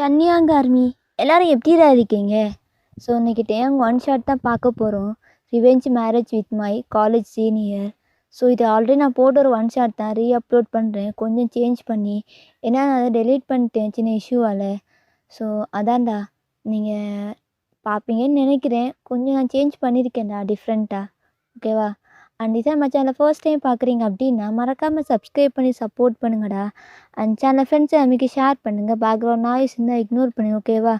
அன்னியாங்க army எல்லாரும் எப்படிடா இருக்கீங்க? ஸோ இன்றைக்கி டேங் ஒன் ஷாட் தான் பார்க்க போகிறோம். Revenge marriage with my college senior. So இது ஆல்ரெடி நான் போட்ட ஒரு ஒன் ஷாட் தான் அப்லோட் பண்ணுறேன், கொஞ்சம் சேஞ்ச் பண்ணி. ஏன்னா நான் அதை டெலீட் பண்ணிட்டேன் சின்ன இஷ்யூவால். ஸோ அதான்டா நீங்கள் பார்ப்பீங்கன்னு நினைக்கிறேன். கொஞ்சம் நான் சேஞ்ச் பண்ணியிருக்கேன்டா டிஃப்ரெண்ட்டாக. ஓகேவா? அண்ட் இதான் நம்ம சேனலை ஃபர்ஸ்ட் டைம் பார்க்குறீங்க அப்படின்னா மறக்காமல் சப்ஸ்கிரைப் பண்ணி சப்போர்ட் பண்ணுங்கடா. அண்ட் சேனல் ஃப்ரெண்ட்ஸை அமைக்கு ஷேர் பண்ணுங்கள். பேக்ரவுண்ட் நாய்ஸ் இருந்தால் இக்னோர் பண்ணுங்கள். ஓகேவா?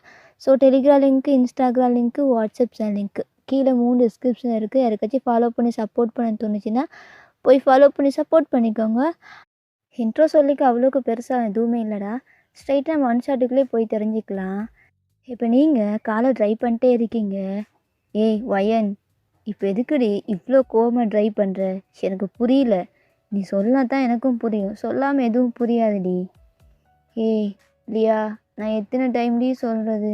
So Telegram link, Instagram link, WhatsApp channel link கீழே 3 டிஸ்கிரிப்ஷன் இருக்குது. யாருக்காச்சும் ஃபாலோ பண்ணி சப்போர்ட் பண்ண தோணுச்சுன்னா போய் ஃபாலோ பண்ணி சப்போர்ட் பண்ணிக்கோங்க. இன்ட்ரோ சொல்லிக்க அவ்வளோக்கு பெருசாக எதுவுமே இல்லைடா. ஸ்ட்ரைட்டாக நம்ம ஒன் ஷாட்டுக்குள்ளே போய் தெரிஞ்சுக்கலாம். இப்போ நீங்கள் காலை ட்ரை பண்ணிட்டே இருக்கீங்க. ஏய் வயன், இப்போ எதுக்குடி இவ்வளோ கோவமாக ட்ரை பண்ணுற? எனக்கு புரியல. நீ சொன்னா தான் எனக்கும் புரியும், சொல்லாமல் எதுவும் புரியாதுடி. ஏய் லியா, நான் எத்தனை டைம்டி சொல்கிறது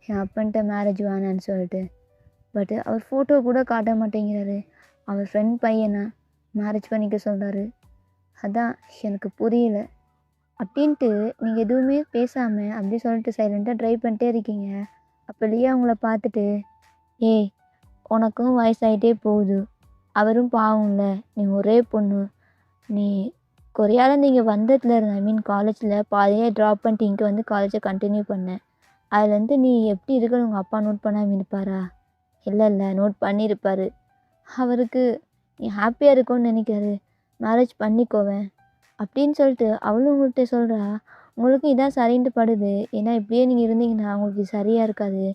என் அப்பன்ட்ட மேரேஜ் வேணான்னு சொல்லிட்டு. பட் அவர் ஃபோட்டோ கூட காட்ட மாட்டேங்கிறாரு. அவர் ஃப்ரெண்ட் பையனை மேரேஜ் பண்ணிக்க சொல்கிறாரு. அதான் எனக்கு புரியல அப்படின்ட்டு நீங்கள் எதுவுமே பேசாமல் அப்படி சொல்லிட்டு சைலண்ட்டாக ட்ரை பண்ணிட்டே இருக்கீங்க. அப்போ லியா உங்களை பார்த்துட்டு, ஏய் உனக்கும் வயசாகிட்டே போகுது, அவரும் பாவம்ல, நீ ஒரே பொண்ணு, நீ கொரியாவில் நீங்கள் வந்ததுல இருந்த காலேஜில் பாதியே ட்ராப் பண்ணிட்டு இங்கே வந்து காலேஜை கண்டினியூ பண்ணேன். அதுலேருந்து நீ எப்படி இருக்குன்னு உங்கள் அப்பா நோட் பண்ணாமல் இருப்பாரா? இல்லை நோட் பண்ணியிருப்பார். அவருக்கு நீ ஹாப்பியாக இருக்கும்னு நினைக்கிறாரு, மேரேஜ் பண்ணிக்கோவேன் அப்படின்னு சொல்லிட்டு அவளும் உங்கள்கிட்ட சொல்கிறா. உங்களுக்கும் இதான் சரின்ட்டு படுது. ஏன்னா இப்படியே நீங்கள் இருந்தீங்கன்னா உங்களுக்கு சரியாக இருக்காது.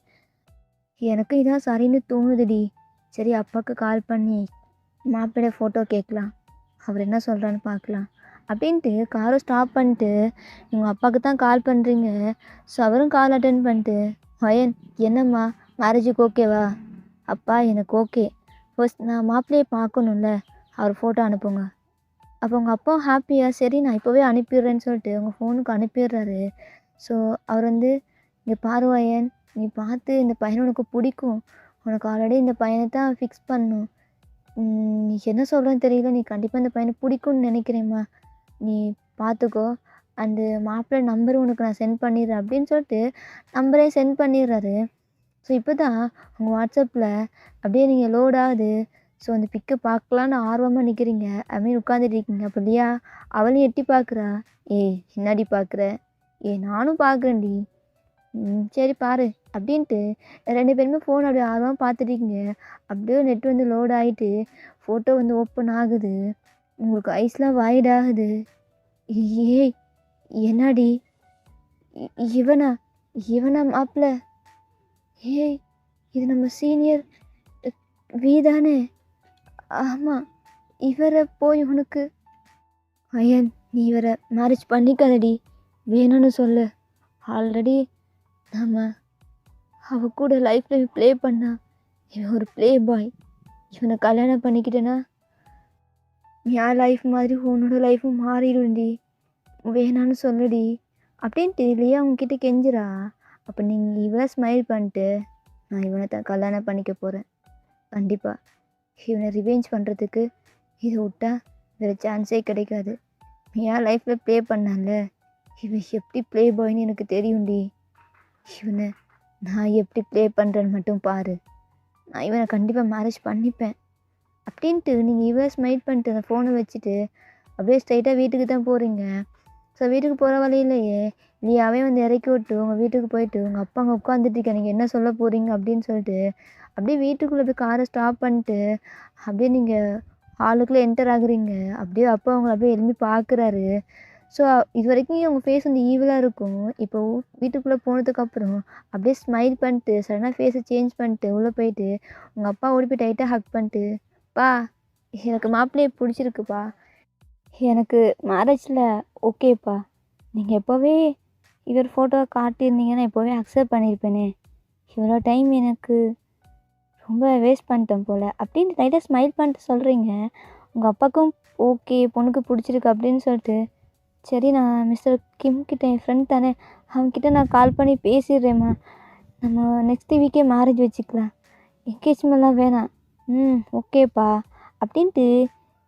எனக்கு இதான் சரின்னு தோணுதுடி. சரி அப்பாவுக்கு கால் பண்ணி மாப்பிள்ளை ஃபோட்டோ கேட்கலாம், அவர் என்ன சொல்கிறான்னு பார்க்கலாம் அப்படின்ட்டு காரை ஸ்டாப் பண்ணிட்டு உங்கள் அப்பாவுக்கு தான் கால் பண்ணுறீங்க. ஸோ அவரும் கால் அட்டன் பண்ணிட்டு, வயன் என்னம்மா மேரேஜுக்கு ஓகேவா? அப்பா எனக்கு ஓகே, ஃபர்ஸ்ட் நான் மாப்பிள்ளையை பார்க்கணும்ல, அவர் ஃபோட்டோ அனுப்புங்க. அப்போ உங்கள் அப்பா ஹாப்பியாக சரி நான் இப்போவே அனுப்பிடுறேன்னு சொல்லிட்டு உங்கள் ஃபோனுக்கு அனுப்பிடுறாரு. ஸோ அவர் வந்து, இங்கே பாரு வயன், நீ பார்த்து இந்த பையனை உனக்கு பிடிக்கும், உனக்கு ஆல்ரெடி இந்த பையனை தான் ஃபிக்ஸ் பண்ணணும், நீ என்ன சொல்கிறேன்னு தெரியல, நீ கண்டிப்பாக இந்த பையனை பிடிக்கும்னு நினைக்கிறேம்மா, நீ பார்த்துக்கோ. அண்டு மாப்பிள்ளை நம்பரும் உனக்கு நான் சென்ட் பண்ணிடுறேன் அப்படின்னு சொல்லிட்டு நம்பரே சென்ட் பண்ணிடுறாரு. ஸோ இப்போ தான் உங்கள் வாட்ஸ்அப்பில் அப்படியே நீங்கள் லோட் ஆகுது. ஸோ அந்த பிக்கை பார்க்கலான்னு ஆர்வமாக நிற்கிறீங்க, அதுமாரி உட்காந்துட்டு இருக்கீங்க. அப்போ இல்லையா அவளையும் எட்டி பார்க்குறா. ஏய் என்னாடி பார்க்குற? நானும் பார்க்குறேன்டி. சரி பாரு அப்படின்ட்டு 2 பேருமே ஃபோன் அப்படியே ஆர்வமாக பார்த்துட்டீங்க. அப்படியே நெட் வந்து லோட் ஆகிட்டு ஃபோட்டோ வந்து ஓப்பன் ஆகுது. உங்களுக்கு ஐஸ்லாம் வாய்ட் ஆகுது. ஏய் என்னடி இவனா இவனா மாப்பிள்ள? ஏய் இது நம்ம சீனியர் வீதானே? ஆமாம், இவரை போய் உனக்கு ஐயன் நீ இவரை மேரேஜ் பண்ணிக்காதடி, வேணும்னு சொல்லு. ஆல்ரெடி நம்ம அவ கூட லைஃப்பில் ப்ளே பண்ணா, இவன் ஒரு ப்ளே பாய், இவனை கல்யாணம் பண்ணிக்கிட்டேன்னா என் லைஃப் மாதிரி உன்னோட லைஃப்பும் மாறிடும்டி, வேணான்னு சொல்லுடி அப்படின்ட்டு இல்லையா அவங்கக்கிட்ட கெஞ்சிரா. அப்போ நீங்கள் இவனை ஸ்மைல் பண்ணிட்டு, நான் இவனை தான் கல்யாணம் பண்ணிக்க போகிறேன், கண்டிப்பாக இவனை ரிவெஞ்ச் பண்ணுறதுக்கு இதை விட்டா வேறு சான்ஸே கிடைக்காது. என் லைஃப்பில் ப்ளே பண்ணால, இவன் எப்படி ப்ளே பாய்ன்னு எனக்கு தெரியும்டி, இவனை நான் எப்படி ப்ளே பண்ணுறேன்னு மட்டும் பாரு, நான் இவனை கண்டிப்பாக மேரேஜ் பண்ணிப்பேன் அப்படின்ட்டு நீங்கள் இவன் ஸ்மைல் பண்ணிட்டு அந்த ஃபோனை வச்சுட்டு அப்படியே ஸ்ட்ரைட்டாக வீட்டுக்கு தான் போகிறீங்க. ஸோ வீட்டுக்கு போகிற வழியிலையே லியாவே வந்து இறக்கி விட்டு உங்கள் வீட்டுக்கு போயிட்டு உங்கள் அப்பா அங்கே உட்காந்துட்டு நீங்கள் என்ன சொல்ல போகிறீங்க அப்படின்னு சொல்லிட்டு அப்படியே வீட்டுக்குள்ளே போய் காரை ஸ்டாப் பண்ணிட்டு அப்படியே நீங்கள் ஹாலுக்குள்ளே என்டர் ஆகுறீங்க. அப்படியே அப்பா அவங்கள அப்படியே எழுப்பி பார்க்குறாரு. ஸோ இது வரைக்கும் உங்கள் ஃபேஸ் வந்து ஈவலாக இருக்கும். இப்போ வீட்டுக்குள்ளே போனதுக்கப்புறம் அப்படியே ஸ்மைல் பண்ணிட்டு சடனாக ஃபேஸை சேஞ்ச் பண்ணிட்டு உள்ளே போயிட்டு உங்கள் அப்பா ஓடி போய் டைட்டாக ஹக் பண்ணிட்டு, பா எனக்கு மாப்பிள்ளையை பிடிச்சிருக்குப்பா, எனக்கு மேரேஜில் ஓகேப்பா, நீங்கள் எப்போவே இவர் ஃபோட்டோ காட்டியிருந்தீங்கன்னா எப்போவே அக்செப்ட் பண்ணியிருப்பேனே, இவ்வளோ டைம் எனக்கு ரொம்ப வேஸ்ட் பண்ணிட்டேன் போல் அப்படின்னு லைட்டாக ஸ்மைல் பண்ணிட்டு சொல்கிறீங்க. உங்கள் அப்பாவுக்கும் ஓகே பொண்ணுக்கு பிடிச்சிருக்கு அப்படின்னு சொல்லிட்டு, சரி நான் மிஸ்டர் கிம் கிட்ட என் ஃப்ரெண்ட் தானே, அவன்கிட்ட நான் கால் பண்ணி பேசிடுறேம்மா, நம்ம நெக்ஸ்ட் வீக்கே மேரேஜ் வச்சுக்கலாம், என்கேஜ்மெண்ட்லாம் வேணாம், ஓகேப்பா அப்படின்ட்டு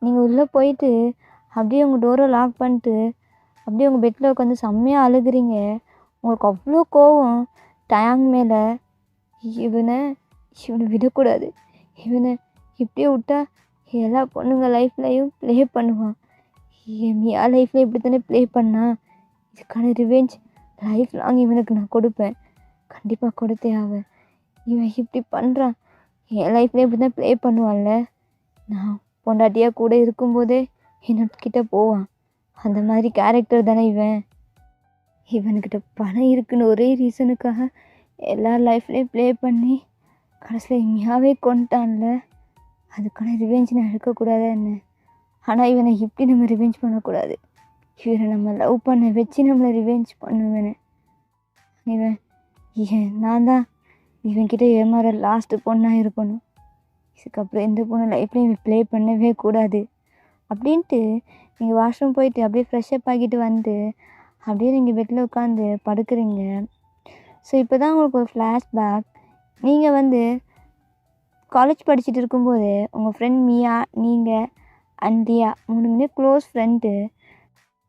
நீங்கள் உள்ளே போயிட்டு அப்படியே உங்கள் டோரை லாக் பண்ணிட்டு அப்படியே உங்கள் பெட்டில் உட்காந்து செம்மையாக அழுகுறீங்க. உங்களுக்கு அவ்வளோ கோவம் டயாங் மேலே. இவனை இவனை விடக்கூடாது. இவனை இப்படியே விட்டா எல்லா பொண்ணுங்க லைஃப்லையும் ப்ளே பண்ணுவான். என் மியா லைஃப்பில் இப்படி தானே ப்ளே பண்ணான். இதுக்கான ரிவெஞ்ச் லைஃப் லாங் இவனுக்கு நான் கொடுப்பேன். கண்டிப்பாக கொடுத்தே ஆவேன். இவன் இப்படி பண்ணுறான். என் லைஃப்லேயே இப்படி தான் ப்ளே பண்ணுவான்ல. நான் பொண்டாட்டியாக கூட இருக்கும்போதே என்னக்கிட்ட போவான். அந்த மாதிரி கேரக்டர் தானே இவன். இவனுக்கிட்ட பணம் இருக்குன்னு ஒரே ரீசனுக்காக எல்லா லைஃப்லேயும் ப்ளே பண்ணி கடைசியில் மியாவே கொண்டுட்டான்ல. அதுக்கான ரிவெஞ்ச் நான் எடுக்கக்கூடாதா என்ன? ஆனால் இவனை இப்படி நம்ம ரிவெஞ்ச் பண்ணக்கூடாது. இவனை நம்ம லவ் பண்ண வச்சு நம்மளை ரிவெஞ்ச் பண்ணுவேன். நான் தான் இவன்கிட்ட ஏமாற லாஸ்ட்டு பொண்ணாக இருக்கணும். இதுக்கப்புறம் எந்த பொண்ணு லைஃப்லையும் இவன் ப்ளே பண்ணவே கூடாது அப்படின்ட்டு நீங்கள் வாஷ்ரூம் போயிட்டு அப்படியே ஃப்ரெஷ்அப் ஆகிட்டு வந்து அப்படியே நீங்கள் பெட்டில் உட்காந்து படுக்கிறீங்க. ஸோ இப்போ தான் உங்களுக்கு ஒரு ஃப்ளாஷ்பேக். நீங்கள் காலேஜ் படிச்சுட்டு இருக்கும்போது உங்கள் ஃப்ரெண்ட் மியா, நீங்கள் and Leah 3 close friend.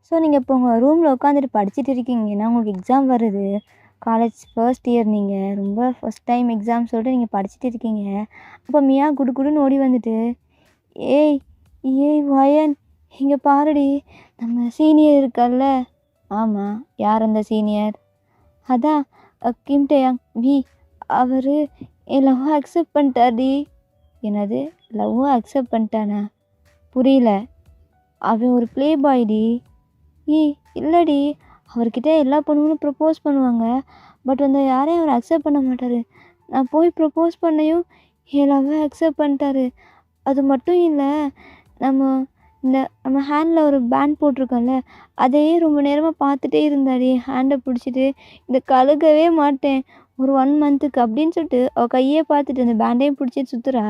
So நீங்கள் இப்போ உங்கள் ரூமில் உட்காந்துட்டு படிச்சுட்டு இருக்கீங்க. ஏன்னா உங்களுக்கு எக்ஸாம் வருது. காலேஜ் ஃபர்ஸ்ட் இயர், நீங்கள் ரொம்ப ஃபஸ்ட் டைம் எக்ஸாம் சொல்லிட்டு நீங்கள் படிச்சுட்டு இருக்கீங்க. அப்போ மியா குடுன்னு ஓடி வந்துட்டு, ஏய் ஏய் வயன், இங்கே பாருடி, நம்ம சீனியர் இருக்கல்ல. ஆமாம், யார் அந்த சீனியர்? அதான் கிம் டேயாங் வி. அவர் என் லவ்வை அக்செப்ட் பண்ணிட்டார்டி. என்னது, லவ்வை அக்செப்ட் பண்ணிட்டானா? புரியல. அவன் ஒரு ப்ளே பாய்டி. இல்லைடி, அவர்கிட்ட எல்லா பொண்ணுங்களும் ப்ரப்போஸ் பண்ணுவாங்க. பட் யாரையும் அவர் அக்செப்ட் பண்ண மாட்டார். நான் போய் ப்ரப்போஸ் பண்ணையும் என் லவ்வை அக்செப்ட் பண்ணிட்டாரு. அது மட்டும் இல்லை, நம்ம ஹேண்டில் ஒரு பேண்ட் போட்டிருக்கோம்ல, அதையே ரொம்ப நேரமாக பார்த்துட்டே இருந்தாடி. ஹேண்டை பிடிச்சிட்டு இந்த கழுகவே மாட்டேன் ஒரு 1 மந்த்துக்கு அப்படின்னு சொல்லிட்டு அவள் கையே பார்த்துட்டு அந்த பேண்டையும் பிடிச்சிட்டு சுற்றுறா.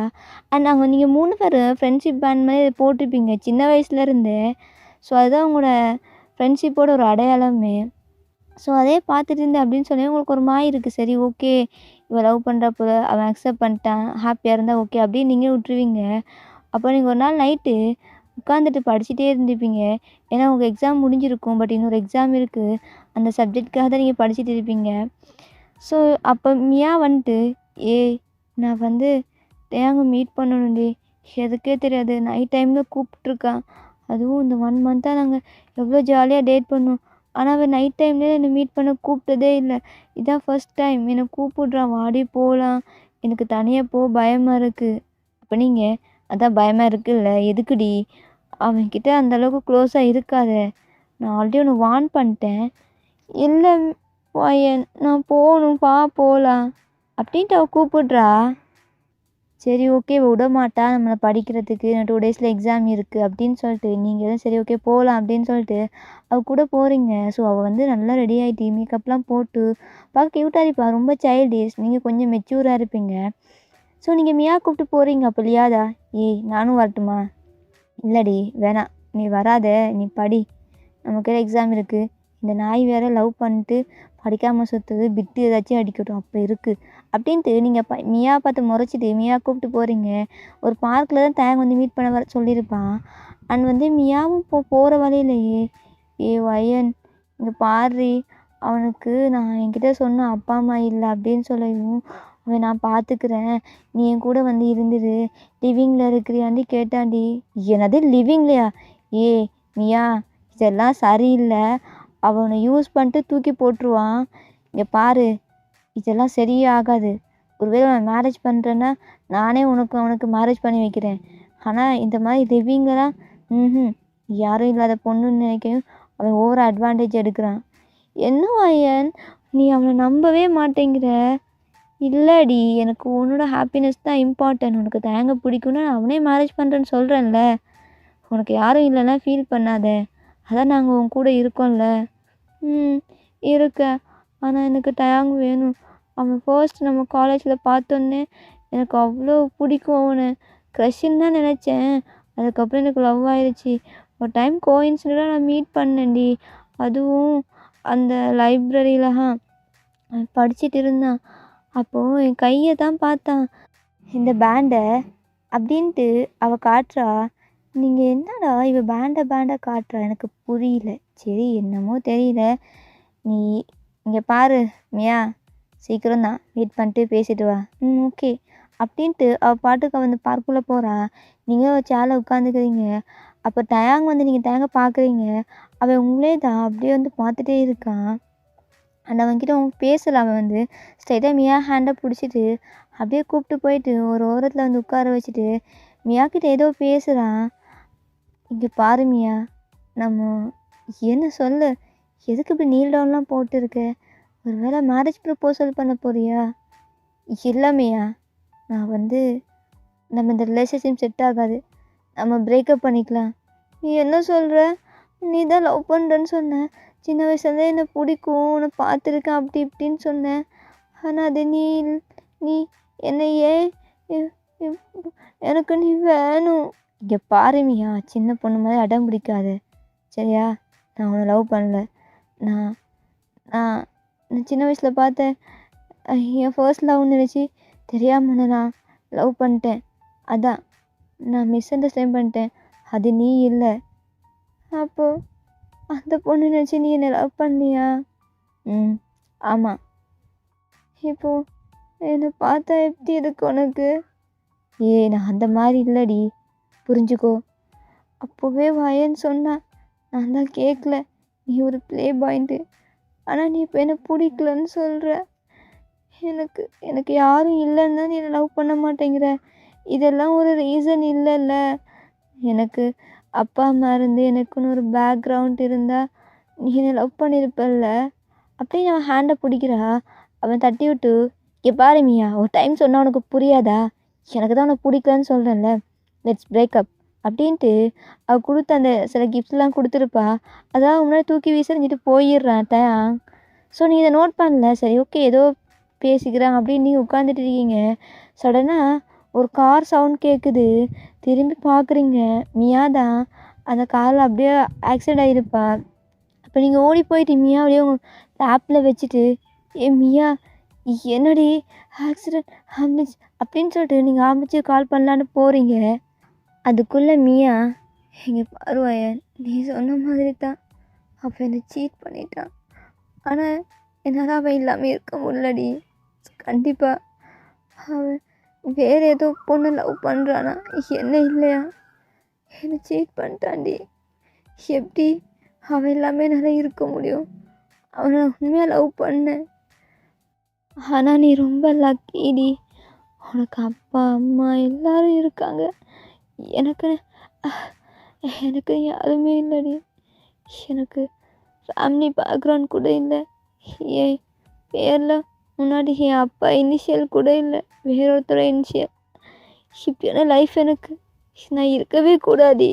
அண்ட் நீங்கள் 3 பேர் ஃப்ரெண்ட்ஷிப் பேண்ட் மாதிரி போட்டிருப்பீங்க சின்ன வயசுலேருந்தே. ஸோ அதுதான் உங்களோட ஃப்ரெண்ட்ஷிப்போட ஒரு அடையாளமே. ஸோ அதே பார்த்துட்டு இருந்தேன் அப்படின்னு சொல்லி உங்களுக்கு ஒரு மாய் இருக்குது. சரி ஓகே, இவன் லவ் பண்ணுறப்போ அவன் அக்செப்ட் பண்ணிட்டான், ஹாப்பியாக இருந்தால் ஓகே அப்படின்னு நீங்கள் விட்டுருவீங்க. அப்போ நீங்கள் ஒரு நாள் நைட்டு உட்காந்துட்டு படிச்சுட்டே இருந்திருப்பீங்க. ஏன்னா உங்களுக்கு எக்ஸாம் முடிஞ்சிருக்கும். பட் இன்னொரு எக்ஸாம் இருக்குது, அந்த சப்ஜெக்டுக்காக தான் நீங்கள் படிச்சுட்டு இருப்பீங்க. ஸோ அப்போ மியா ஏய் நான் தேங்க மீட் பண்ணணும்டி, எதுக்கே தெரியாது, நைட் டைமில் கூப்பிட்ருக்கான். அதுவும் இந்த 1 மந்த்தாக நாங்கள் எவ்வளோ ஜாலியாக டேட் பண்ணோம். ஆனால் அவன் நைட் டைம்லேயே என்னை மீட் பண்ண கூப்பிட்டதே இல்லை. இதான் ஃபஸ்ட் டைம் என்னை கூப்பிட்றான், வாடி போகலாம், எனக்கு தனியாக போக பயமாக இருக்குது. அப்போ நீங்கள் அதான் பயமாக இருக்குல்ல, எதுக்குடி அவன்கிட்ட அந்தளவுக்கு க்ளோஸாக இருக்காத, நான் ஆல்ரெடி ஒன்று வார்ன் பண்ணிட்டேன். இல்லை பையன், நான் போகணும், போகலாம் அப்படின்ட்டு அவள் கூப்பிட்றா. சரி ஓகே, விட மாட்டா நம்மளை படிக்கிறதுக்கு, 2 டேஸில் எக்ஸாம் இருக்குது அப்படின்னு சொல்லிட்டு நீங்கள் தான் சரி ஓகே போகலாம் அப்படின்னு சொல்லிட்டு அவள் கூட போகிறீங்க. ஸோ அவள் நல்லா ரெடி ஆகிட்டு மேக்கப்லாம் போட்டு பார்க்க க்யூட்டாக இருப்பா. ரொம்ப சைல்டிஷ், நீங்கள் கொஞ்சம் மெச்சூராக இருப்பீங்க. ஸோ நீங்கள் மியா கூப்பிட்டு போகிறீங்க. அப்போ லியாதா, ஏய் நானும் வரட்டுமா? இல்லடி வேணாம், நீ வராத, நீ படி, நமக்கு எக்ஸாம் இருக்குது. இந்த நாய் வேறு லவ் பண்ணிட்டு படிக்காமல் சுற்றுது, பிட்டு ஏதாச்சும் அடிக்கட்டும் அப்போ இருக்குது அப்படின்ட்டு நீங்கள் மியா பார்த்து முறைச்சிட்டு மியா கூப்பிட்டு போகிறீங்க. ஒரு பார்க்கில் தான் தேங்க மீட் பண்ண வர சொல்லியிருப்பான். அண்ட் மியாவும் போகிற வழியிலையே, வயன் இங்கே பாரு, அவனுக்கு நான் என்கிட்ட சொன்ன அப்பா அம்மா இல்லை அப்படின்னு சொல்லவும், அவன் நான் பார்த்துக்கிறேன், நீ என் கூட இருந்துரு, லிவிங்கில் இருக்கிறியாண்டி கேட்டாண்டி. என்னது லிவிங்லையா? மியா இதெல்லாம் சரியில்லை, அவனை யூஸ் பண்ணிட்டு தூக்கி போட்டுருவான். இங்கே பாரு, இதெல்லாம் சரியே ஆகாது. ஒருவேளை நான் மேரேஜ் பண்ணுறேன்னா நானே அவனுக்கு மேரேஜ் பண்ணி வைக்கிறேன். ஆனால் இந்த மாதிரி லிவிங்கெல்லாம் யாரும் இல்லாத பொண்ணுன்னு நினைக்கவும் அவன் ஓவர் அட்வான்டேஜ் எடுக்கிறான். என்ன ஐயன், நீ அவனை நம்பவே மாட்டேங்கிற. இல்லைடி, எனக்கு உன்னோட ஹாப்பினஸ் தான் இம்பார்ட்டன்ட். உனக்கு தேங்க பிடிக்குன்னா அவனே மேரேஜ் பண்ணுறேன்னு சொல்கிறேன்ல. உனக்கு யாரும் இல்லைன்னா ஃபீல் பண்ணாத, அதான் நாங்கள் உன் கூட இருக்கோம்ல. இருக்க, ஆனால் எனக்கு டயாங் வேணும். அவன் ஃபர்ஸ்ட் நம்ம காலேஜில் பார்த்தோன்னே எனக்கு அவ்வளோ பிடிக்கும். அவனை க்ரஷ்ன்னு தான் நினச்சேன். அதுக்கப்புறம் எனக்கு லவ் ஆயிடுச்சு. ஒரு டைம் கோயின்சிடென்ட்டாக நான் மீட் பண்ணேன்டி, அதுவும் அந்த லைப்ரரியில் படிச்சுட்டு இருந்தான். அப்போது என் கையை தான் பார்த்தான், இந்த பேண்டை அப்படின்ட்டு அவள் காட்டுறா. நீங்கள் என்னடா பேண்டை காட்டுறா, எனக்கு புரியல. சரி என்னமோ தெரியல, நீ இங்கே பாரு மியா, சீக்கிரம் தான் வெயிட் பண்ணிட்டு பேசிட்டு வா. ஓகே அப்படின்ட்டு அவள் பாட்டுக்கு அவள் அந்த பார்க்குள்ளே போகிறா. நீங்கள் ஒரு சேரில் உட்காந்துக்கிறீங்க. அப்போ டயாங் வந்து நீங்கள் டயாங்கை பார்க்குறீங்க. அவன் உங்களே தான் அப்படியே வந்து பார்த்துட்டே இருக்கான். அண்ட் அவன்கிட்ட அவங்க பேசலை. அவன் வந்து ஸ்ட்ரைட்டாக மியா ஹேண்டை பிடிச்சிட்டு அப்படியே கூப்பிட்டு போயிட்டு ஒரு ஓரத்தில் வந்து உட்கார வச்சுட்டு மியா கிட்ட ஏதோ பேசுகிறான். இங்கே பாரு மியா, நம்ம என்ன சொல்லு, எதுக்கு இப்படி நீல் டவுன்லாம் போட்டுருக்க? ஒரு வேளை மேரேஜ் ப்ரப்போசல் பண்ண போறியா? இல்லை மியா, நான் வந்து நம்ம இந்த ரிலேஷன்ஷிப் செட் ஆகாது, நம்ம பிரேக்கப் பண்ணிக்கலாம். நீ என்ன சொல்கிற? நீ தான் லவ் பண்ணுறேன்னு சொன்ன. சின்ன வயசுலேருந்தே என்னை பிடிக்கும், உன்னை பார்த்துருக்கேன் அப்படி இப்படின்னு சொன்னேன். ஆனால் அது நீ என்னை ஏன் எனக்கு நீ வேணும். இங்கே பாருமியா, சின்ன பொண்ணு மாதிரி அடம் பிடிக்காத சரியா? நான் உன்னை லவ் பண்ணல. நான் நான் சின்ன வயசில் பார்த்தேன், என் ஃபர்ஸ்ட் லவ்னு நினச்சி தெரியாமல் நான் லவ் பண்ணிட்டேன். அதான் நான் மிஸ் அண்டர்ஸ்டாண்ட் பண்ணிட்டேன். அது நீ இல்லை. அப்போது அந்த பொண்ணு நினச்சி நீ என்னை லவ் பண்ணியா? ஆமாம். இப்போது என்னை பார்த்தா எப்படி இருக்கு உனக்கு? நான் அந்த மாதிரி இல்லடி, புரிஞ்சுக்கோ. அப்போவே வயன்னு சொன்னான், நான் தான் கேட்கல. நீ ஒரு ப்ளே பாயிண்ட்டு, ஆனால் நீ இப்போ என்னை பிடிக்கலன்னு சொல்கிற. எனக்கு யாரும் இல்லைன்னு தான் நீ என்னை லவ் பண்ண மாட்டேங்கிற. இதெல்லாம் ஒரு ரீசன் இல்லைல்ல. எனக்கு அப்பா அம்மா இருந்து எனக்குன்னு ஒரு பேக்ரவுண்ட் இருந்தால் நீ என்னை லவ் பண்ணியிருப்பல்ல. அப்படியே அவன் ஹேண்டை பிடிக்கிறா. அவன் தட்டி விட்டு, இங்கே பாரு மியா, ஒரு டைம் சொன்னால் உனக்கு புரியாதா? எனக்கு தான் உனக்கு பிடிக்கலன்னு சொல்கிறேன்ல, லெட்ஸ் பிரேக்கப் அப்படின்ட்டு அவள் கொடுத்த அந்த சில கிஃப்ட்லாம் கொடுத்துருப்பா. அதாவது முன்னாடி தூக்கி வீசறிஞ்சிட்டு போயிடுறான் டயாங். ஸோ நீ இதை நோட் பண்ணல. சரி ஓகே, ஏதோ பேசிக்கிறாங்க அப்படின்னு நீங்கள் உட்காந்துட்டு இருக்கீங்க. சடனாக ஒரு கார் சவுண்ட் கேட்குது. திரும்பி பார்க்குறீங்க, மியா தான் அந்த காரில் அப்படியே ஆக்சிடெண்ட் ஆகிருப்பா. அப்போ நீங்கள் ஓடி போயிட்டு மியா அப்படியே உங்கள் லேப்பில் வச்சுட்டு, மியா என்னடி ஆக்சிடெண்ட் ஆம்பிச்சு அப்படின்னு சொல்லிட்டு நீங்கள் ஆம்பிச்சு கால் பண்ணலான்னு போகிறீங்க. அதுக்குள்ளே மியா, இங்கே பாருவாயன், நீ சொன்ன மாதிரி தான் அப்போ என்னை சீட் பண்ணிட்டான். ஆனால் என்னால் அவன் இல்லாமல் இருக்க முடியலடி. கண்டிப்பாக அவன் வேறு ஏதோ பொண்ணு லவ் பண்ணுறானா, என்ன இல்லையா? என்னை சீட் பண்ணிட்டான்டி. எப்படி அவன் இல்லாமல் என்னால் இருக்க முடியும்? அவனை உண்மையாக லவ் பண்ணேன். ஆனால் நீ ரொம்ப லக்கிடி, உனக்கு அப்பா அம்மா எல்லோரும் இருக்காங்க. எனக்கு யாருமே இல்லைடி. எனக்கு ஃபேமிலி பேக்ரவுண்ட் கூட இல்லை. என் பேரில் முன்னாடி என் அப்பா இனிஷியல் கூட இல்லை, வேறொருத்தரோட இனிஷியல். இப்படியான லைஃப் எனக்கு நான் இருக்கவே கூடாது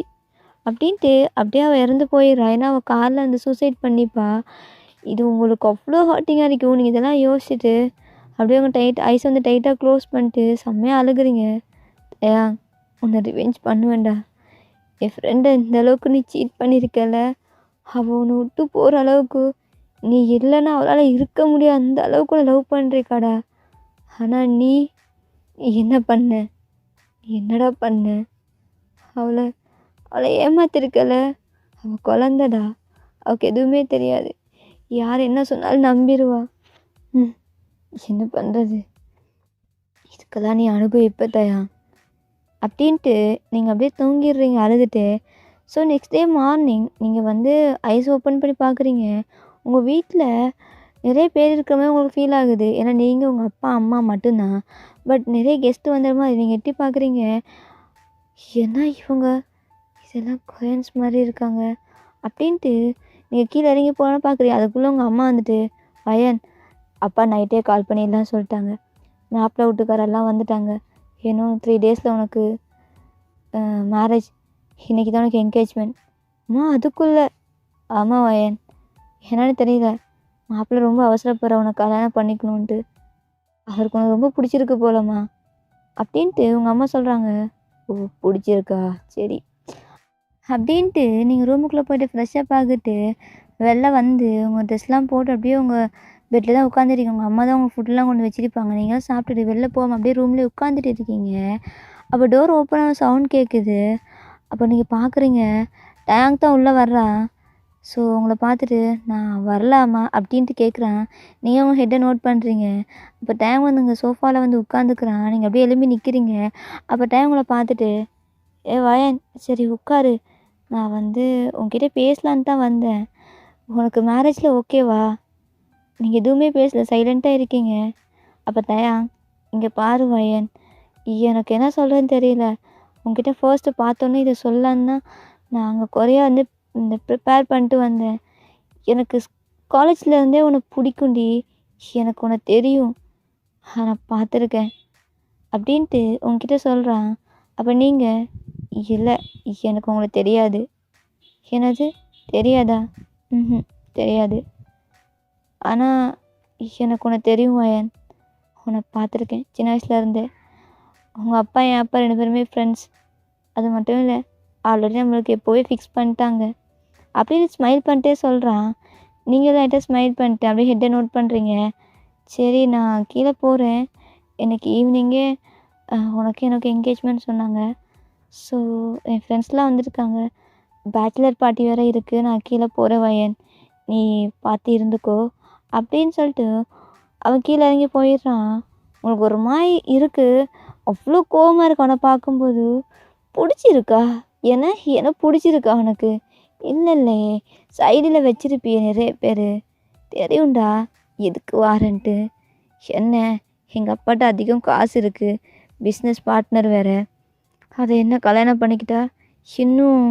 அப்படின்ட்டு அப்படியே அவள் இறந்து போயிடுறா. ஏன்னா அவள் காரில் அந்த சூசைட் பண்ணிப்பா. இது உங்களுக்கு அவ்வளோ ஹார்ட்டிங்காக இருக்கும். நீங்கள் இதெல்லாம் யோசிச்சுட்டு அப்படியே உங்கள் ஐஸ் வந்து டைட்டாக க்ளோஸ் பண்ணிட்டு செம்மையாக அழுகுறீங்க. உன்னை ரிவெஞ்ச் பண்ணுவேண்டா. என் ஃப்ரெண்டை இந்த அளவுக்கு நீ சீட் பண்ணியிருக்கல, அவள் உன்னை விட்டு போகிற அளவுக்கு நீ இல்லைன்னா அவளால் இருக்க முடியாது, அந்த அளவுக்கு உன்னை லவ் பண்ணுறிக்காடா. ஆனால் நீ என்ன பண்ண? என்னடா பண்ண? அவளை ஏமாத்திருக்கல. அவள் குழந்தடா, அவளுக்கு எதுவுமே தெரியாது. யார் என்ன சொன்னாலும் நம்பிடுவா. என்ன பண்ணுறது? இதுக்கெல்லாம் நீ அனுபவிப்ப தயா அப்படின்ட்டு நீங்கள் அப்படியே தூங்கிடுறீங்க அழுதுட்டு. ஸோ நெக்ஸ்ட் டே மார்னிங் நீங்கள் வந்து ஐஸ் ஓப்பன் பண்ணி பார்க்குறீங்க. உங்கள் வீட்டில் நிறைய பேர் இருக்கிற மாதிரி உங்களுக்கு ஃபீல் ஆகுது. ஏன்னா நீங்கள் உங்கள் அப்பா அம்மா மட்டும்தான். பட் நிறைய கெஸ்ட்டு வந்துடுற மாதிரி நீங்கள் எட்டி பார்க்குறீங்க. ஏன்னா இவங்க இதெல்லாம் கொயன்ஸ் மாதிரி இருக்காங்க அப்படின்ட்டு நீங்கள் கீழே இறங்கி போனால் பார்க்குறீங்க. அதுக்குள்ளே உங்கள் அம்மா வந்துட்டு, வயன் அப்பா நைட்டே கால் பண்ணிடலாம் சொல்லிட்டாங்க, மாப்பிள்ளை வீட்டுக்காரெல்லாம் வந்துட்டாங்க, இன்னும் 3 டேஸில் உனக்கு மேரேஜ், இன்றைக்கி தான் உனக்கு என்கேஜ்மெண்ட். அம்மா அதுக்குள்ளே? ஆமாம் வயன், என்னன்னு தெரியல, மாப்பிள்ளை ரொம்ப அவசரப்படுற உனக்கு கல்யாணம் பண்ணிக்கணுன்ட்டு, அவருக்கு உனக்கு ரொம்ப பிடிச்சிருக்கு போலம்மா அப்படின்ட்டு உங்கள் அம்மா சொல்கிறாங்க. ஓ பிடிச்சிருக்கா, சரி அப்படின்ட்டு நீங்கள் ரூமுக்குள்ளே போய்ட்டு ஃப்ரெஷ்ஷப் ஆகிட்டு வெளில வந்து உங்கள் ட்ரெஸ்லாம் போட்டு அப்படியே உங்கள் பெட்டில் தான் உட்காந்துருக்கீங்க. உங்கள் அம்மா தான் உங்கள் ஃபுட்டெலாம் கொண்டு வச்சுருப்பாங்க. நீங்களும் சாப்பிட்டுட்டு வெளில போகாமல் அப்படியே ரூம்லேயே உட்காந்துட்டு இருக்கீங்க. அப்போ டோர் ஓப்பனாக சவுண்ட் கேட்குது. அப்போ நீங்கள் பார்க்குறீங்க, டேங்க் தான் உள்ளே வர்றா. ஸோ உங்கள பார்த்துட்டு நான் வரலாமா அப்படின்ட்டு கேட்குறான். நீங்க உங்க ஹெட்ட நோட் பண்ணுறீங்க. அப்போ டைம் வந்து அங்க சோஃபால வந்து உட்காந்துக்கிறான். நீங்க அப்படியே எழும்பி நிற்கிறீங்க. அப்போ டைம் உங்கள பார்த்துட்டு, "ஏ வாயேன், சரி உட்காரு. நான் வந்து உன்கிட்ட பேசலான்னு தான் வந்தேன். உனக்கு மேரேஜில ஓகேவா?" நீங்க எதுவுமே பேசல. சைலண்ட்டா இருக்கீங்க. அப்ப தயான், "இங்க பாரு வயன், எனக்கு என்ன சொல்றதுன்னு தெரியல. உன்கிட்ட ஃபர்ஸ்ட்டு பார்த்தோன்னே இத சொல்லலான்னு தான் நான் அங்க கொரியா வந்து இந்த ப்ரிப்பேர் பண்ணிட்டு வந்தேன். எனக்கு காலேஜ்ல இருந்தே உன்ன புடிக்கும்டி. எனக்கு உன்ன தெரியும். நான் பார்த்துருக்கேன்." அப்படின்ட்டு உன்கிட்ட சொல்றான். அப்ப நீங்க, "இல்ல, எனக்கு உங்கள தெரியாது." "என்னது? தெரியாதா?" "ம்ஹ்ம். தெரியாது. ஆனா எனக்கு உன்ன தெரியும் வயன். உன்ன பார்த்துருக்கேன் சின்ன வயசுலேருந்தே. உங்க அப்பா, என் அப்பா 2 பேருமே ஃப்ரெண்ட்ஸ். அது மட்டும் இல்ல, ஆல்ரெடி நம்மளுக்கு எப்போவே ஃபிக்ஸ் பண்ணிட்டாங்க." அப்படின்னு ஸ்மைல் பண்ணிட்டே சொல்றான். நீங்களும் லைட்டா ஸ்மைல் பண்ணிட்டு அப்படியே ஹெட்ட நோட் பண்ணுறீங்க. "சரி நான் கீழ போறேன். இன்னைக்கு ஈவினிங்கே உனக்கு எனக்கு என்கேஜ்மெண்ட் சொன்னாங்க. ஸோ என் ஃப்ரெண்ட்ஸ்லாம் வந்திருக்காங்க. பேச்சுலர் பார்ட்டி வேற இருக்கு. நான் கீழ போறேன் வயன். நீ பார்த்து இருந்துக்கோ." அப்படின்னு சொல்லிட்டு அவன் கீழ இறங்கி போயிடுறான். உங்களுக்கு ஒரு மாரி இருக்கு. அவ்வளோ கோவமா இருக்கு அவன பார்க்கும்போது. "புடிச்சிருக்கா? என்ன புடிச்சிருக்கா உனக்கு?" "இல்லல்லே, சைடுல வச்சிருப்பியே நெறைய பேரு. தெரியும்டா எதுக்கு வாரேன்ட்டு." "என்ன? எங்க அப்பாட்ட அதிகம் காசு இருக்கு. பிஸ்னஸ் பார்ட்னர் வேற. அத என்ன கல்யாணம் பண்ணிக்கிட்டா, இன்னும்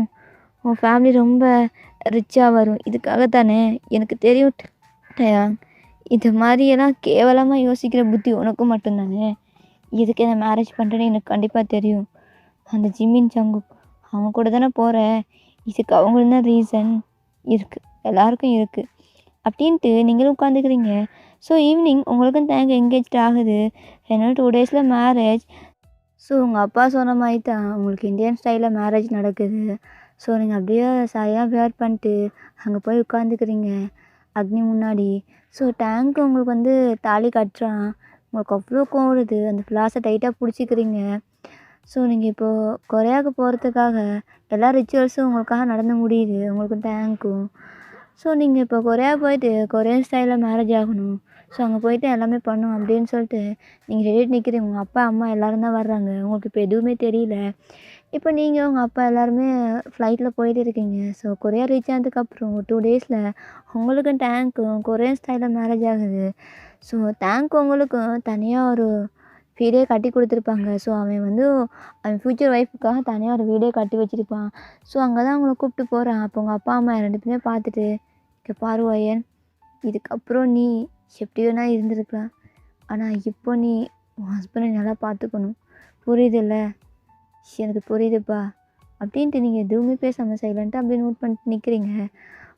உன் ஃபேமிலி ரொம்ப ரிச்சா வரும். இதுக்காக தானே?" "எனக்கு தெரியும் டயான். இந்த மாதிரியெல்லாம் கேவலமா யோசிக்கிற புத்தி உனக்கு மட்டும் தானே. எதுக்கு என்ன மேரேஜ் பண்ணுறேன்னு எனக்கு கண்டிப்பா தெரியும். அந்த ஜிம்மின் ஜங்குக் அவன் கூட தானே போற. இதுக்கு அவங்களும் தான் ரீசன் இருக்கு. எல்லாருக்கும் இருக்கு." அப்படின்ட்டு நீங்களும் உட்காந்துக்கிறீங்க. ஸோ ஈவினிங் உங்களுக்கும் தேங்க என்கேஜ்ட் ஆகுது. இன்னும் 2 டேஸில் மேரேஜ். ஸோ உங்கள் அப்பா சொன்ன மாதிரி தான் உங்களுக்கு இந்தியன் ஸ்டைலில் மேரேஜ் நடக்குது. ஸோ நீங்கள் அப்படியே சாரியாக வேர் பண்ணிட்டு அங்கே போய் உட்காந்துக்கிறீங்க அக்னி முன்னாடி. ஸோ டேங்க் உங்களுக்கு வந்து தாலி கட்டுறான். உங்களுக்கு அவ்வளோ கோவம் வருது. அந்த ஃப்ளாஸை டைட்டாக பிடிச்சிக்கிறீங்க. ஸோ நீங்கள் இப்போது கொரியாவுக்கு போகிறதுக்காக எல்லா ரிச்சுவல்ஸும் உங்களுக்காக நடந்து முடியுது, உங்களுக்கும் டேங்க்கும். ஸோ நீங்கள் இப்போ கொரியா போயிட்டு கொரியன் ஸ்டைலில் மேரேஜ் ஆகணும். ஸோ அங்கே போயிட்டு எல்லாமே பண்ணணும் அப்படின்னு சொல்லிட்டு நீங்கள் ரெடி நிற்கிறீங்க. உங்கள் அப்பா, அம்மா எல்லோரும் தான் வர்றாங்க. உங்களுக்கு இப்போ எதுவுமே தெரியல. இப்போ நீங்கள் உங்கள் அப்பா எல்லாருமே ஃப்ளைட்டில் போயிட்டு இருக்கீங்க. ஸோ கொரியா ரீச் ஆனதுக்கப்புறம் 2 டேஸில் உங்களுக்கும் டேங்க்கும் கொரியன் ஸ்டைலில் மேரேஜ் ஆகுது. ஸோ டேங்க் உங்களுக்கும் தனியாக ஒரு வீடே கட்டி கொடுத்துருப்பாங்க. ஸோ அவன் வந்து அவன் ஃப்யூச்சர் ஒய்ஃபுக்காக தனியாக ஒரு வீடே கட்டி வச்சுருப்பான். ஸோ அங்கே தான் அவங்கள கூப்பிட்டு போகிறான். அப்போ உங்கள் அப்பா, அம்மா 2 பேருமே பார்த்துட்டு, "இங்கே பாரு வயன், இதுக்கப்புறம் நீ எப்படி வேணா இருந்திருக்கலாம். ஆனால் இப்போ நீ உன் ஹஸ்பண்டை நல்லா பார்த்துக்கணும். புரியுதுல்ல?" "எனக்கு புரியுதுப்பா." அப்படின்ட்டு நீங்கள் எதுவுமே பேசாமல் சைலண்ட்டாக அப்படியே நோட் பண்ணிட்டு நிற்கிறீங்க.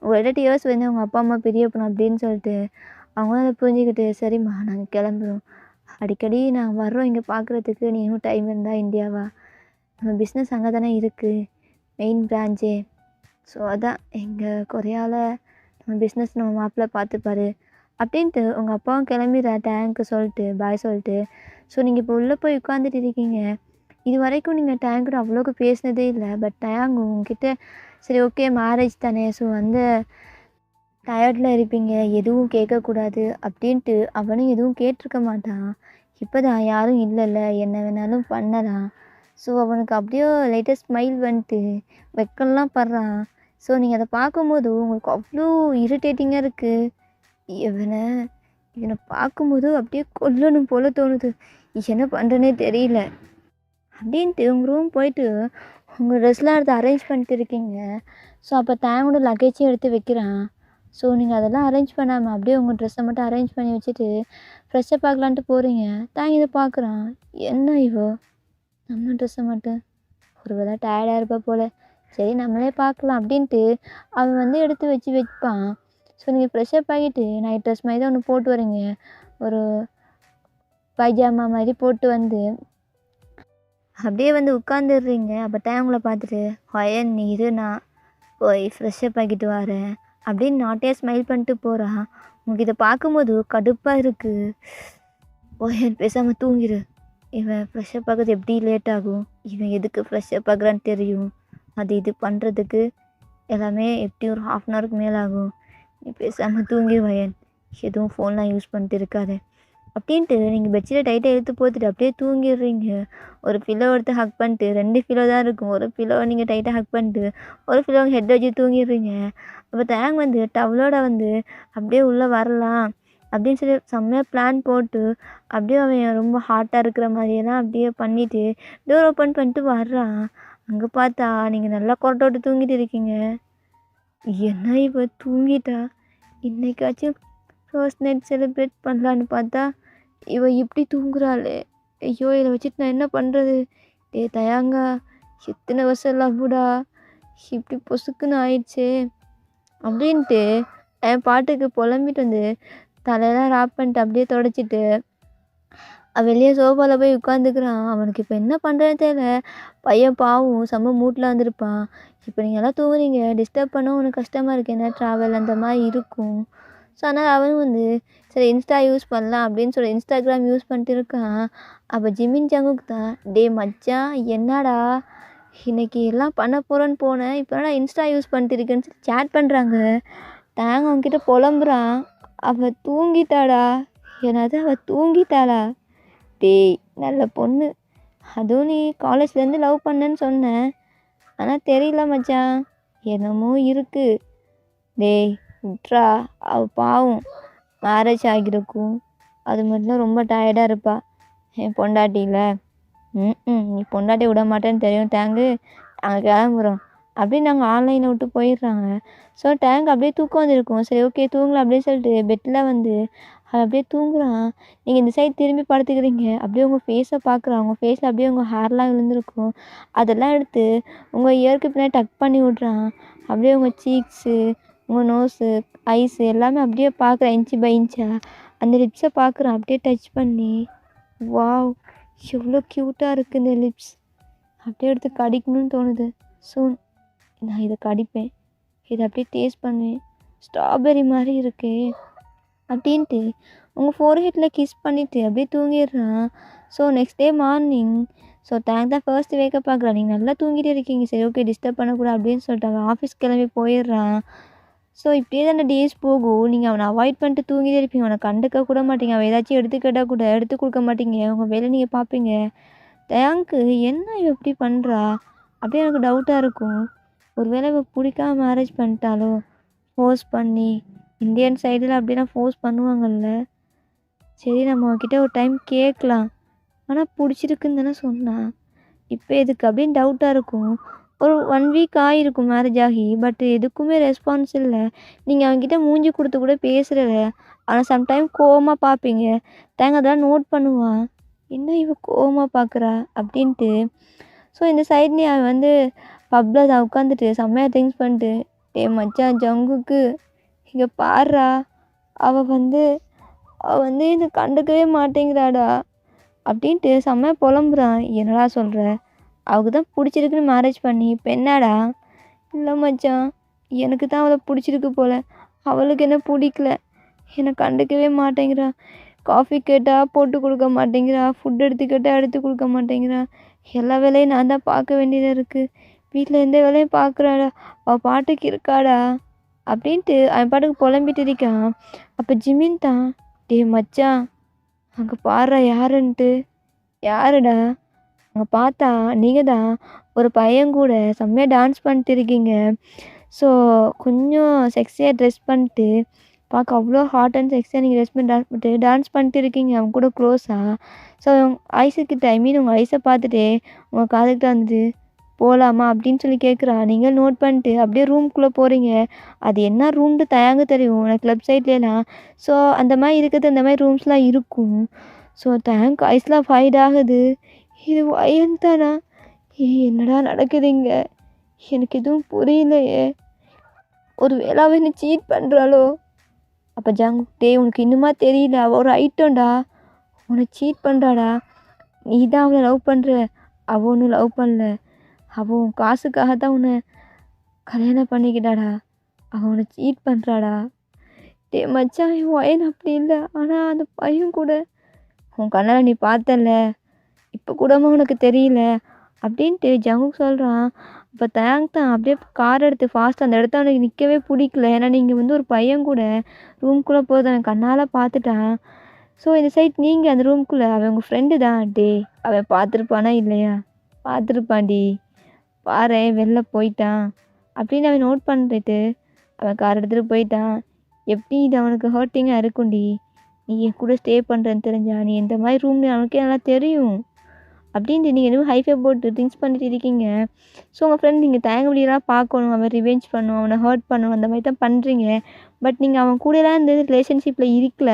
உங்கள்கிட்ட டியர்ஸ் வந்து அவங்க அப்பா, அம்மா பெரிய பொண்ணு அப்படின்னு சொல்லிட்டு அவங்களும் அதை புரிஞ்சுக்கிட்டு, "சரிம்மா நாங்கள் கிளம்புறோம். அடிக்கடி நாங்கள் வர்றோம் இங்கே பார்க்குறதுக்கு. நீ இன்னும் டைம் இருந்தால் இந்தியா வா. நம்ம பிஸ்னஸ் அங்கே தானே இருக்குது, மெயின் பிரான்ச்சே. ஸோ அதான் எங்கள் கொரியாவில் நம்ம பிஸ்னஸ் நம்ம மாப்பிள்ளை பார்த்துப்பாரு." அப்படின்ட்டு உங்கள் அப்பாவும் கிளம்பிடுற டேங்க்கு சொல்லிட்டு பாய் சொல்லிட்டு. ஸோ நீங்கள் இப்போ உள்ளே போய் உட்காந்துட்டு இருக்கீங்க. இது வரைக்கும் நீங்கள் டேங்க்கிட்ட அவ்வளோக்கு பேசினதே இல்லை. பட் டேங்க் உங்ககிட்ட சரி ஓகே மேரேஜ் தானே, ஸோ வந்து டயர்டில் இருப்பீங்க, எதுவும் கேட்கக்கூடாது அப்படின்ட்டு அவனும் எதுவும் கேட்டிருக்க மாட்டான். இப்போ தான் யாரும் இல்லைல்ல, என்ன வேணாலும் பண்ணலாம். ஸோ அவனுக்கு அப்படியே லைட்டாக ஸ்மைல் வந்துட்டு வெக்கம்லாம் படுறான். ஸோ நீங்கள் அதை பார்க்கும்போது உங்களுக்கு அவ்வளோ இரிட்டேட்டிங்காக இருக்குது. இவனை இவனை பார்க்கும்போது அப்படியே கொல்லணும் போல தோணுது. என்ன பண்ணுறேனே தெரியல அப்படின்ட்டு உங்கள் ரூம் போயிட்டு உங்கள் ட்ரெஸ்லாம் எடுத்து அரேஞ்ச் பண்ணிட்டு இருக்கீங்க. ஸோ அப்போ தேங்கோட லக்கேஜையும் எடுத்து வைக்கிறான். ஸோ நீங்கள் அதெல்லாம் அரேஞ்ச் பண்ணாமல் அப்படியே உங்கள் ட்ரெஸ்ஸை மட்டும் அரேஞ்ச் பண்ணி வச்சுட்டு ஃப்ரெஷ்ஷாக பார்க்கலான்ட்டு போகிறீங்க. தேங்க இதை பார்க்குறான். என்ன இவோ நம்ம ட்ரெஸ்ஸை மட்டும் ஒரு வேளை டயர்டாக இருப்பா போல், சரி நம்மளே பார்க்கலாம் அப்படின்ட்டு அவன் வந்து எடுத்து வச்சு வைப்பான். ஸோ நீங்கள் ஃப்ரெஷ்ஷப் ஆகிட்டு நைட் ட்ரெஸ் மாதிரி தான் ஒன்று போட்டு வரீங்க. ஒரு பைஜாமா மாதிரி போட்டு வந்து அப்படியே வந்து உட்காந்துடுறீங்க. அப்போ டைமில் பார்த்துட்டு, "ஹொயன் நீ இரு, நான் போய் ஃப்ரெஷ்ஷப் ஆகிட்டு வரேன்." அப்படின்னு நாட்டே ஸ்மைல் பண்ணிட்டு போகிறான். உங்களுக்கு இதை பார்க்கும்போது கடுப்பாக இருக்குது. "ஹொயன் பேசாமல் தூங்கிடு. இவன் ஃப்ரெஷ்ஷப் ஆகிறது எப்படி லேட் ஆகும், இவன் எதுக்கு ஃப்ரெஷ்ஷப் ஆகுறான்னு தெரியும். அது இது பண்ணுறதுக்கு எல்லாமே எப்படி ஒரு 1/2 அன் ஹவருக்கு மேலே ஆகும். நீ பேசாமல் தூங்கிடுவாயன், எதுவும் ஃபோன்லாம் யூஸ் பண்ணிட்டு இருக்காது அப்படின்ட்டு நீங்கள் பெட்ஷீட்டை டைட்டாக இழுத்து போத்துட்டு அப்படியே தூங்கிடுறீங்க. ஒரு பில்லோ எடுத்து ஹக் பண்ணிட்டு 2 பில்லோ தான் இருக்கும். ஒரு பில்லோவை நீங்கள் டைட்டாக ஹக் பண்ணிட்டு ஒரு பில்லோ ஹெட் வச்சு தூங்கிடுறீங்க. அப்போ தேங் வந்து டவலோட வந்து அப்படியே உள்ளே வரலாம் அப்படின்னு சொல்லி செம்மையாக பிளான் போட்டு அப்படியே அவன் ரொம்ப ஹாட்டாக இருக்கிற மாதிரியெல்லாம் அப்படியே பண்ணிவிட்டு டோர் ஓப்பன் பண்ணிட்டு வர்றான். அங்கே பார்த்தா நீங்கள் நல்லா கொரட்டோட்டு தூங்கிட்டு இருக்கீங்க. என்ன இவ தூங்கிட்டா, இன்னைக்காச்சும் ஃபர்ஸ்ட் நைட் செலிப்ரேட் பண்ணலான்னு பார்த்தா இவ இப்படி தூங்குறாளே, ஐயோ இதை வச்சுட்டு நான் என்ன பண்ணுறது? தயாங்கா, எத்தனை வருஷம் லவ்வுடா, இப்படி பொசுக்குன்னு ஆயிடுச்சே அப்படின்ட்டு என் பாட்டுக்கு புலம்பிட்டு வந்து தலையெல்லாம் ராப் பண்ணிட்டு அப்படியே தொடச்சிட்டு வெளியே சோஃபாவில் போய் உட்காந்துக்கிறான். அவனுக்கு இப்போ என்ன பண்ணுறதுன்னு தெரியல. பையன் பாவம் செம்ம மூட்டில் வந்திருப்பான். இப்போ நீங்கள் எல்லாம் தூங்குறீங்க, டிஸ்டர்ப் பண்ண உனக்கு கஷ்டமாக இருக்குது, என்ன ட்ராவல் அந்த மாதிரி இருக்கும். ஸோ அதனால் அவனும் வந்து சரி இன்ஸ்டா யூஸ் பண்ணலாம் அப்படின்னு சொல்லி இன்ஸ்டாகிராம் யூஸ் பண்ணிட்டு இருக்கான். அப்போ ஜிமின் ஜங்குக் தான், டே மச்சான் என்னடா இன்னைக்கு எல்லாம் பண்ண போகிறேன்னு போனேன், இப்போ என்னடா இன்ஸ்டா யூஸ் பண்ணிட்டு இருக்கேன்னு சொல்லி சேட் பண்ணுறாங்க. தேங்க அவன்கிட்ட புலம்புறான், அவள் தூங்கிட்டாடா. என்னது அவள் தூங்கிட்டாளா? டேய் நல்ல பொண்ணு, அதுவும் நீ காலேஜ்லேருந்து லவ் பண்ணேன்னு சொன்னேன், ஆனால் தெரியல மச்சான், என்னமோ இருக்கு. டேய் விட்றா, அவள் பாவம் மேரேஜ் ஆகியிருக்கும், அது மட்டும் ரொம்ப டயர்டாக இருப்பா என் பொண்டாட்டியில். நீ பொண்டாட்டி விட மாட்டேன்னு தெரியும் டேங்கு, நாங்கள் கிளம்புறோம் அப்படின்னு நாங்கள் ஆன்லைனில் விட்டு போயிடுறாங்க. ஸோ டேங்க் அப்படியே தூக்கம் வந்துருக்கும். சரி ஓகே தூங்கலாம் அப்படின்னு சொல்லிட்டு பெட்டில் வந்து அவன் அப்படியே தூங்குறான். நீங்கள் இந்த சைடு திரும்பி படுத்துக்கிறீங்க, அப்படியே உங்கள் ஃபேஸை பார்க்குறான். உங்கள் ஃபேஸில் அப்படியே உங்கள் ஹேர்லாம் விழுந்திருக்கும், அதெல்லாம் எடுத்து உங்கள் இயருக்கு பின்னாடி டக் பண்ணி விட்றான். அப்படியே உங்கள் சீக்ஸு, உங்கள் நோஸு, ஐஸு எல்லாமே அப்படியே பார்க்குறான் இன்ச்சு பை இன்ச்சாக. அந்த லிப்ஸை பார்க்குறான் அப்படியே டச் பண்ணி. வாவ் எவ்வளோ க்யூட்டாக இருக்குது இந்த லிப்ஸ், அப்படியே எடுத்து கடிக்கணும்னு தோணுது. ஸோ நான் இதை கடிப்பேன், இதை அப்படியே டேஸ்ட் பண்ணுவேன், ஸ்ட்ராபெரி மாதிரி இருக்கே அப்படின்ட்டு உங்கள் ஃபோர்ஹெட்டில் கிஸ் பண்ணிவிட்டு அப்படியே தூங்கிடுறான். So next day morning so tank தான் ஃபர்ஸ்ட் வேக்கப் பார்க்குறான். நீங்கள் நல்லா தூங்கிட்டே இருக்கீங்க, சரி ஓகே டிஸ்டர்ப் பண்ணக்கூடாது அப்படின்னு சொல்லிட்டு அவன் ஆஃபீஸ் கிளம்பி போயிடுறான். ஸோ இப்படியே தான் டேஸ் போகும். நீங்கள் அவனை அவாய்ட் பண்ணிட்டு தூங்கிட்டே இருப்பீங்க, அவனை கண்டுக்க கூட மாட்டீங்க, அவன் ஏதாச்சும் எடுத்துக்கிட்டால் கூட எடுத்து கொடுக்க மாட்டீங்க, உங்கள் வேலை நீங்கள் பார்ப்பீங்க. டேங்க்கு என்ன இவ இப்படி பண்ணுறா அப்படியே எனக்கு டவுட்டாக இருக்கும். ஒருவேளை இவ பிடிக்காம மேரேஜ் பண்ணிட்டாலோ, ஃபோர்ஸ் பண்ணி, இந்தியன் சைடில் அப்படிலாம் ஃபோர்ஸ் பண்ணுவாங்கல்ல. சரி நம்ம அவகிட்ட ஒரு டைம் கேட்கலாம், ஆனால் பிடிச்சிருக்குன்னு தானே சொன்னான், இப்போ எதுக்கு அப்படின்னு டவுட்டாக இருக்கும். ஒரு 1 வீக் ஆகிருக்கும் மேரேஜ் ஆகி, பட் எதுக்குமே ரெஸ்பான்ஸ் இல்லை. நீங்கள் அவங்ககிட்ட மூஞ்சி கொடுத்து கூட பேசுகிறல, ஆனால் சம்டைம் கோவமாக பார்ப்பீங்க. தேங்க அதெல்லாம் நோட் பண்ணுவான், என்ன இவ கோவமாக பார்க்குறா அப்படின்ட்டு. ஸோ இந்த சைட் நீ அவன் வந்து பப்பில் அதை உட்காந்துட்டு செம்மையாக திங்ஸ் பண்ணிட்டு, டே மச்சான் ஜங்குக்கு இங்கே பாடுறா, அவள் வந்து என்னை கண்டுக்கவே மாட்டேங்கிறாடா அப்படின்ட்டு செம்மையாக புலம்புறான். என்னடா சொல்கிற, அவளுக்கு தான் பிடிச்சிருக்குன்னு மேரேஜ் பண்ணி இப்போ என்னடா? இல்லை மச்சான், எனக்கு தான் அவளை பிடிச்சிருக்கு போல், அவளுக்கு என்ன பிடிக்கல, என்னை கண்டுக்கவே மாட்டேங்கிறா, காஃபி கேட்டால் போட்டு கொடுக்க மாட்டேங்கிறா, ஃபுட் எடுத்து கேட்டால் எடுத்து கொடுக்க மாட்டேங்கிறா, எல்லா வேலையும் நான் தான் பார்க்க வேண்டியதாக இருக்குது, வீட்டில் எந்த வேலையும் பார்க்குறாடா, அவள் பாட்டுக்கு இருக்காடா அப்படின்ட்டு அவன் பாட்டுக்கு புலம்பிட்டு இருக்கான். அப்போ ஜிமின் தான், டே மச்சான் அங்கே பாடுறா யாருன்ட்டு. யாருடா? அங்கே பார்த்தா நீங்கள் தான் ஒரு பையன் கூட செம்மையாக டான்ஸ் பண்ணிட்டு இருக்கீங்க. ஸோ கொஞ்சம் செக்ஸியாக ட்ரெஸ் பண்ணிட்டு பார்க்க அவ்வளோ ஹாட் அண்ட் செக்ஸியாக நீங்கள் ட்ரெஸ் பண்ணி டான்ஸ் பண்ணிட்டு இருக்கீங்க அவங்க கூட க்ளோஸாக. ஸோ ஐஸுக்கிட்ட உங்கள் ஐஸை பார்த்துட்டு உங்கள் காதுகிட்ட வந்துட்டு போகலாமா அப்படின்னு சொல்லி கேட்குறா. நீங்கள் நோட் பண்ணிட்டு அப்படியே ரூம்குள்ளே போகிறீங்க. அது என்ன ரூம்னு தயாங்க தெரியும் எனக்கு கிளப் சைட்லாம். ஸோ அந்த மாதிரி இருக்கிறது அந்த மாதிரி ரூம்ஸ்லாம் இருக்கும். ஸோ தேங்க் ஐஸ்லாம் ஃபைட் ஆகுது. இது வயன் தானா? என்னடா நடக்குதுங்க, எனக்கு எதுவும் புரியலையே, ஒரு வேளை அவன் என்ன சீட் பண்ணுறாளோ? அப்போ ஜாங், டே உனக்கு இன்னுமா தெரியல, அவள் ஒரு ஐட்டம்டா, உன்னை சீட் பண்ணுறாடா, நீ தான் அவளை லவ் பண்ணுற, அவள் ஒன்றும் லவ் பண்ணல, அவள் உன் காசுக்காக தான் உன்னை கல்யாணம் பண்ணிக்கிட்டாடா, அவன் உன்னை சீட் பண்ணுறாடா. டே மச்சான் என் வயன் அப்படி இல்லை, ஆனால் அந்த பையன் கூட உன் கண்ணால் நீ பார்த்தல, இப்போ கூடமா உனக்கு தெரியல அப்படின்ட்டு ஜங்குக் சொல்கிறான். அப்போ தேங்க் தான் அப்படியே கார் எடுத்து ஃபாஸ்ட்டாக அந்த இடத்த அவனுக்கு நிற்கவே பிடிக்கல. ஏன்னா நீங்கள் வந்து ஒரு பையன் கூட ரூம்குள்ளே போகிறத அவன் கண்ணால் பார்த்துட்டான். ஸோ இந்த சைட் நீங்கள் அந்த ரூம்குள்ளே அவன் உங்கள் ஃப்ரெண்டு தான். அவன் பார்த்துருப்பானா இல்லையா? பார்த்துருப்பான்டி. பாரேன் வெளில போயிட்டான் அப்படின்னு அவன் நோட் பண்ணிட்டு அவன் கார் எடுத்துகிட்டு போயிட்டான். எப்படி இது அவனுக்கு ஹர்ட்டிங்காக இருக்கும்டி. நீ என் கூட ஸ்டே பண்ணுறேன்னு தெரிஞ்சா நீ எந்த மாதிரி ரூம்னு அவனுக்கே நல்லா தெரியும் அப்படின்ட்டு நீங்கள் எதுவும் ஹைஃபை போட்டு ட்ரிங்க்ஸ் பண்ணிட்டு இருக்கீங்க. ஸோ உங்கள் ஃப்ரெண்ட் நீங்கள் தயங்க முடியலாம் பார்க்கணும், அவன் ரிவெஞ்ச் பண்ணணும், அவனை ஹர்ட் பண்ணணும், அந்த மாதிரி தான் பண்ணுறீங்க. பட் நீங்கள் அவன் கூடலாம் இந்த ரிலேஷன்ஷிப்பில் இருக்கல.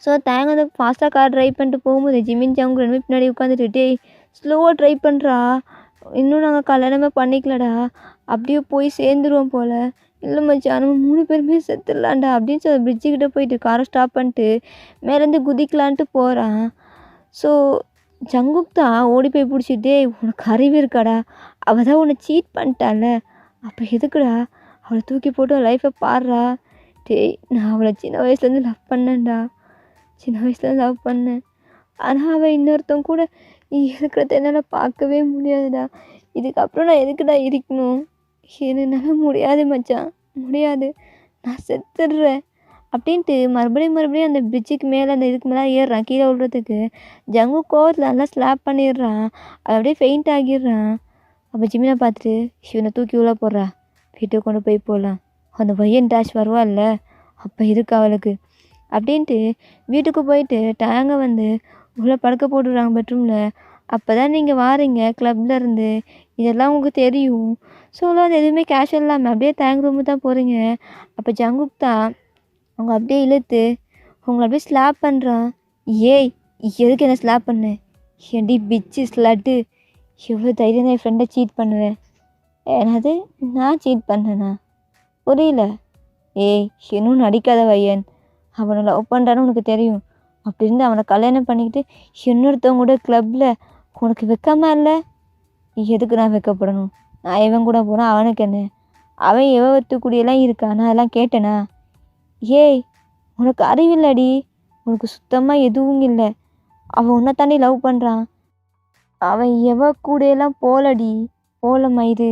ஸோ தேங்க வந்து ஃபாஸ்ட்டாக கார் ட்ரைவ் பண்ணிட்டு போகும்போது ஜிமின் ஜாங் ரெண்டுமே பின்னாடி உட்காந்துட்டு ஸ்லோவாக ட்ரைவ் பண்ணுறா, இன்னும் நாங்கள் கல்யாணமே பண்ணிக்கலடா, அப்படியே போய் சேர்ந்துருவோம் போல். இல்லை மச்சான் நம்ம 3 பேருமே செத்துடலான்டா அப்படின்னு சொல்லி பிரிட்ஜுக்கிட்ட போயிட்டு காரை ஸ்டாப் பண்ணிட்டு மேலேருந்து குதிக்கலான்ட்டு போகிறான். ஸோ ஜங்குக் தான் ஓடி போய் பிடிச்சிட்டே உனக்கு அறிவு இருக்காடா, அவள் தான் உன்னை சீட் பண்ணிட்டால, அப்போ எதுக்குடா அவளை தூக்கி போட்டு லைஃப்பை பாடுறா. நான் அவளை சின்ன வயசுலேருந்து லவ் பண்ணேன்டா, சின்ன வயசுலேருந்து லவ் பண்ணேன். ஆனால் அவள் இன்னொருத்தவங்க கூட நீ இருக்கிறத என்னால் பார்க்கவே முடியாதுடா. இதுக்கப்புறம் நான் எதுக்குடா இருக்கணும், என்னால் முடியாது மச்சான், முடியாது, நான் செத்துடுறேன் அப்படின்ட்டு மறுபடியும் அந்த பிரிட்ஜுக்கு மேலே அந்த இதுக்கு மேலே ஏறுறான் கீழே விழுறதுக்கு. ஜங்கு கோவத்தில் நல்லா ஸ்லாப் பண்ணிடுறான், அவன் அப்படியே ஃபெயிண்ட் ஆகிடுறான். அப்போ ஜிமினை பார்த்துட்டு இவனை தூக்கி உள்ளே போடுறா, வீட்டுக்கு கொண்டு போய் போடலாம், அந்த பையன் டேஷ் வருவா இல்லை அப்போ இருக்கு அவளுக்கு அப்படின்ட்டு வீட்டுக்கு போயிட்டு டேங்கை வந்து உள்ளே படுக்க போட்டுடுறாங்க பெட்ரூமில். அப்போ தான் நீங்கள் வாரீங்க கிளப்லேருந்து, இதெல்லாம் உங்களுக்கு தெரியும். ஸோ அது எதுவுமே கேஷுவல் இல்லாமல் அப்படியே டேங்க் ரூமு தான் போகிறீங்க. அப்போ ஜங்குக் தான் அவங்க அப்படியே இழுத்து உங்களை அப்படியே ஸ்லாப் பண்ணுறான். ஏய் எதுக்கு என்ன ஸ்லாப் பண்ண, ஏன்டி பிச்சு ஸ்லட்டு, எவ்வளோ தைரியம் தான் என் ஃப்ரெண்டை சீட் பண்ணுவேன். என்னது நான் சீட் பண்ணேண்ணா, புரியல. ஏய் இன்னும் நடிக்காத பையன், அவனை லவ் பண்ணுறான்னு உனக்கு தெரியும், அப்படி இருந்து அவனை கல்யாணம் பண்ணிக்கிட்டு இன்னொருத்தவங்க கூட கிளப்பில் உனக்கு வெக்கமா இல்லை? எதுக்கு நான் வெக்கப்படணும், நான் இவன் கூட போனால் அவனுக்கு என்ன, அவன் எவத்துக்கூடியெல்லாம் இருக்கா, நான் அதெல்லாம் கேட்டேனா? ஏய் உனக்கு அறிவில்லடி, உனக்கு சுத்தமாக எதுவும் இல்லை, அவன் உன்னை தாண்டி லவ் பண்ணுறான், அவன் கூடையெல்லாம் போகலடி, போகல மயிறு,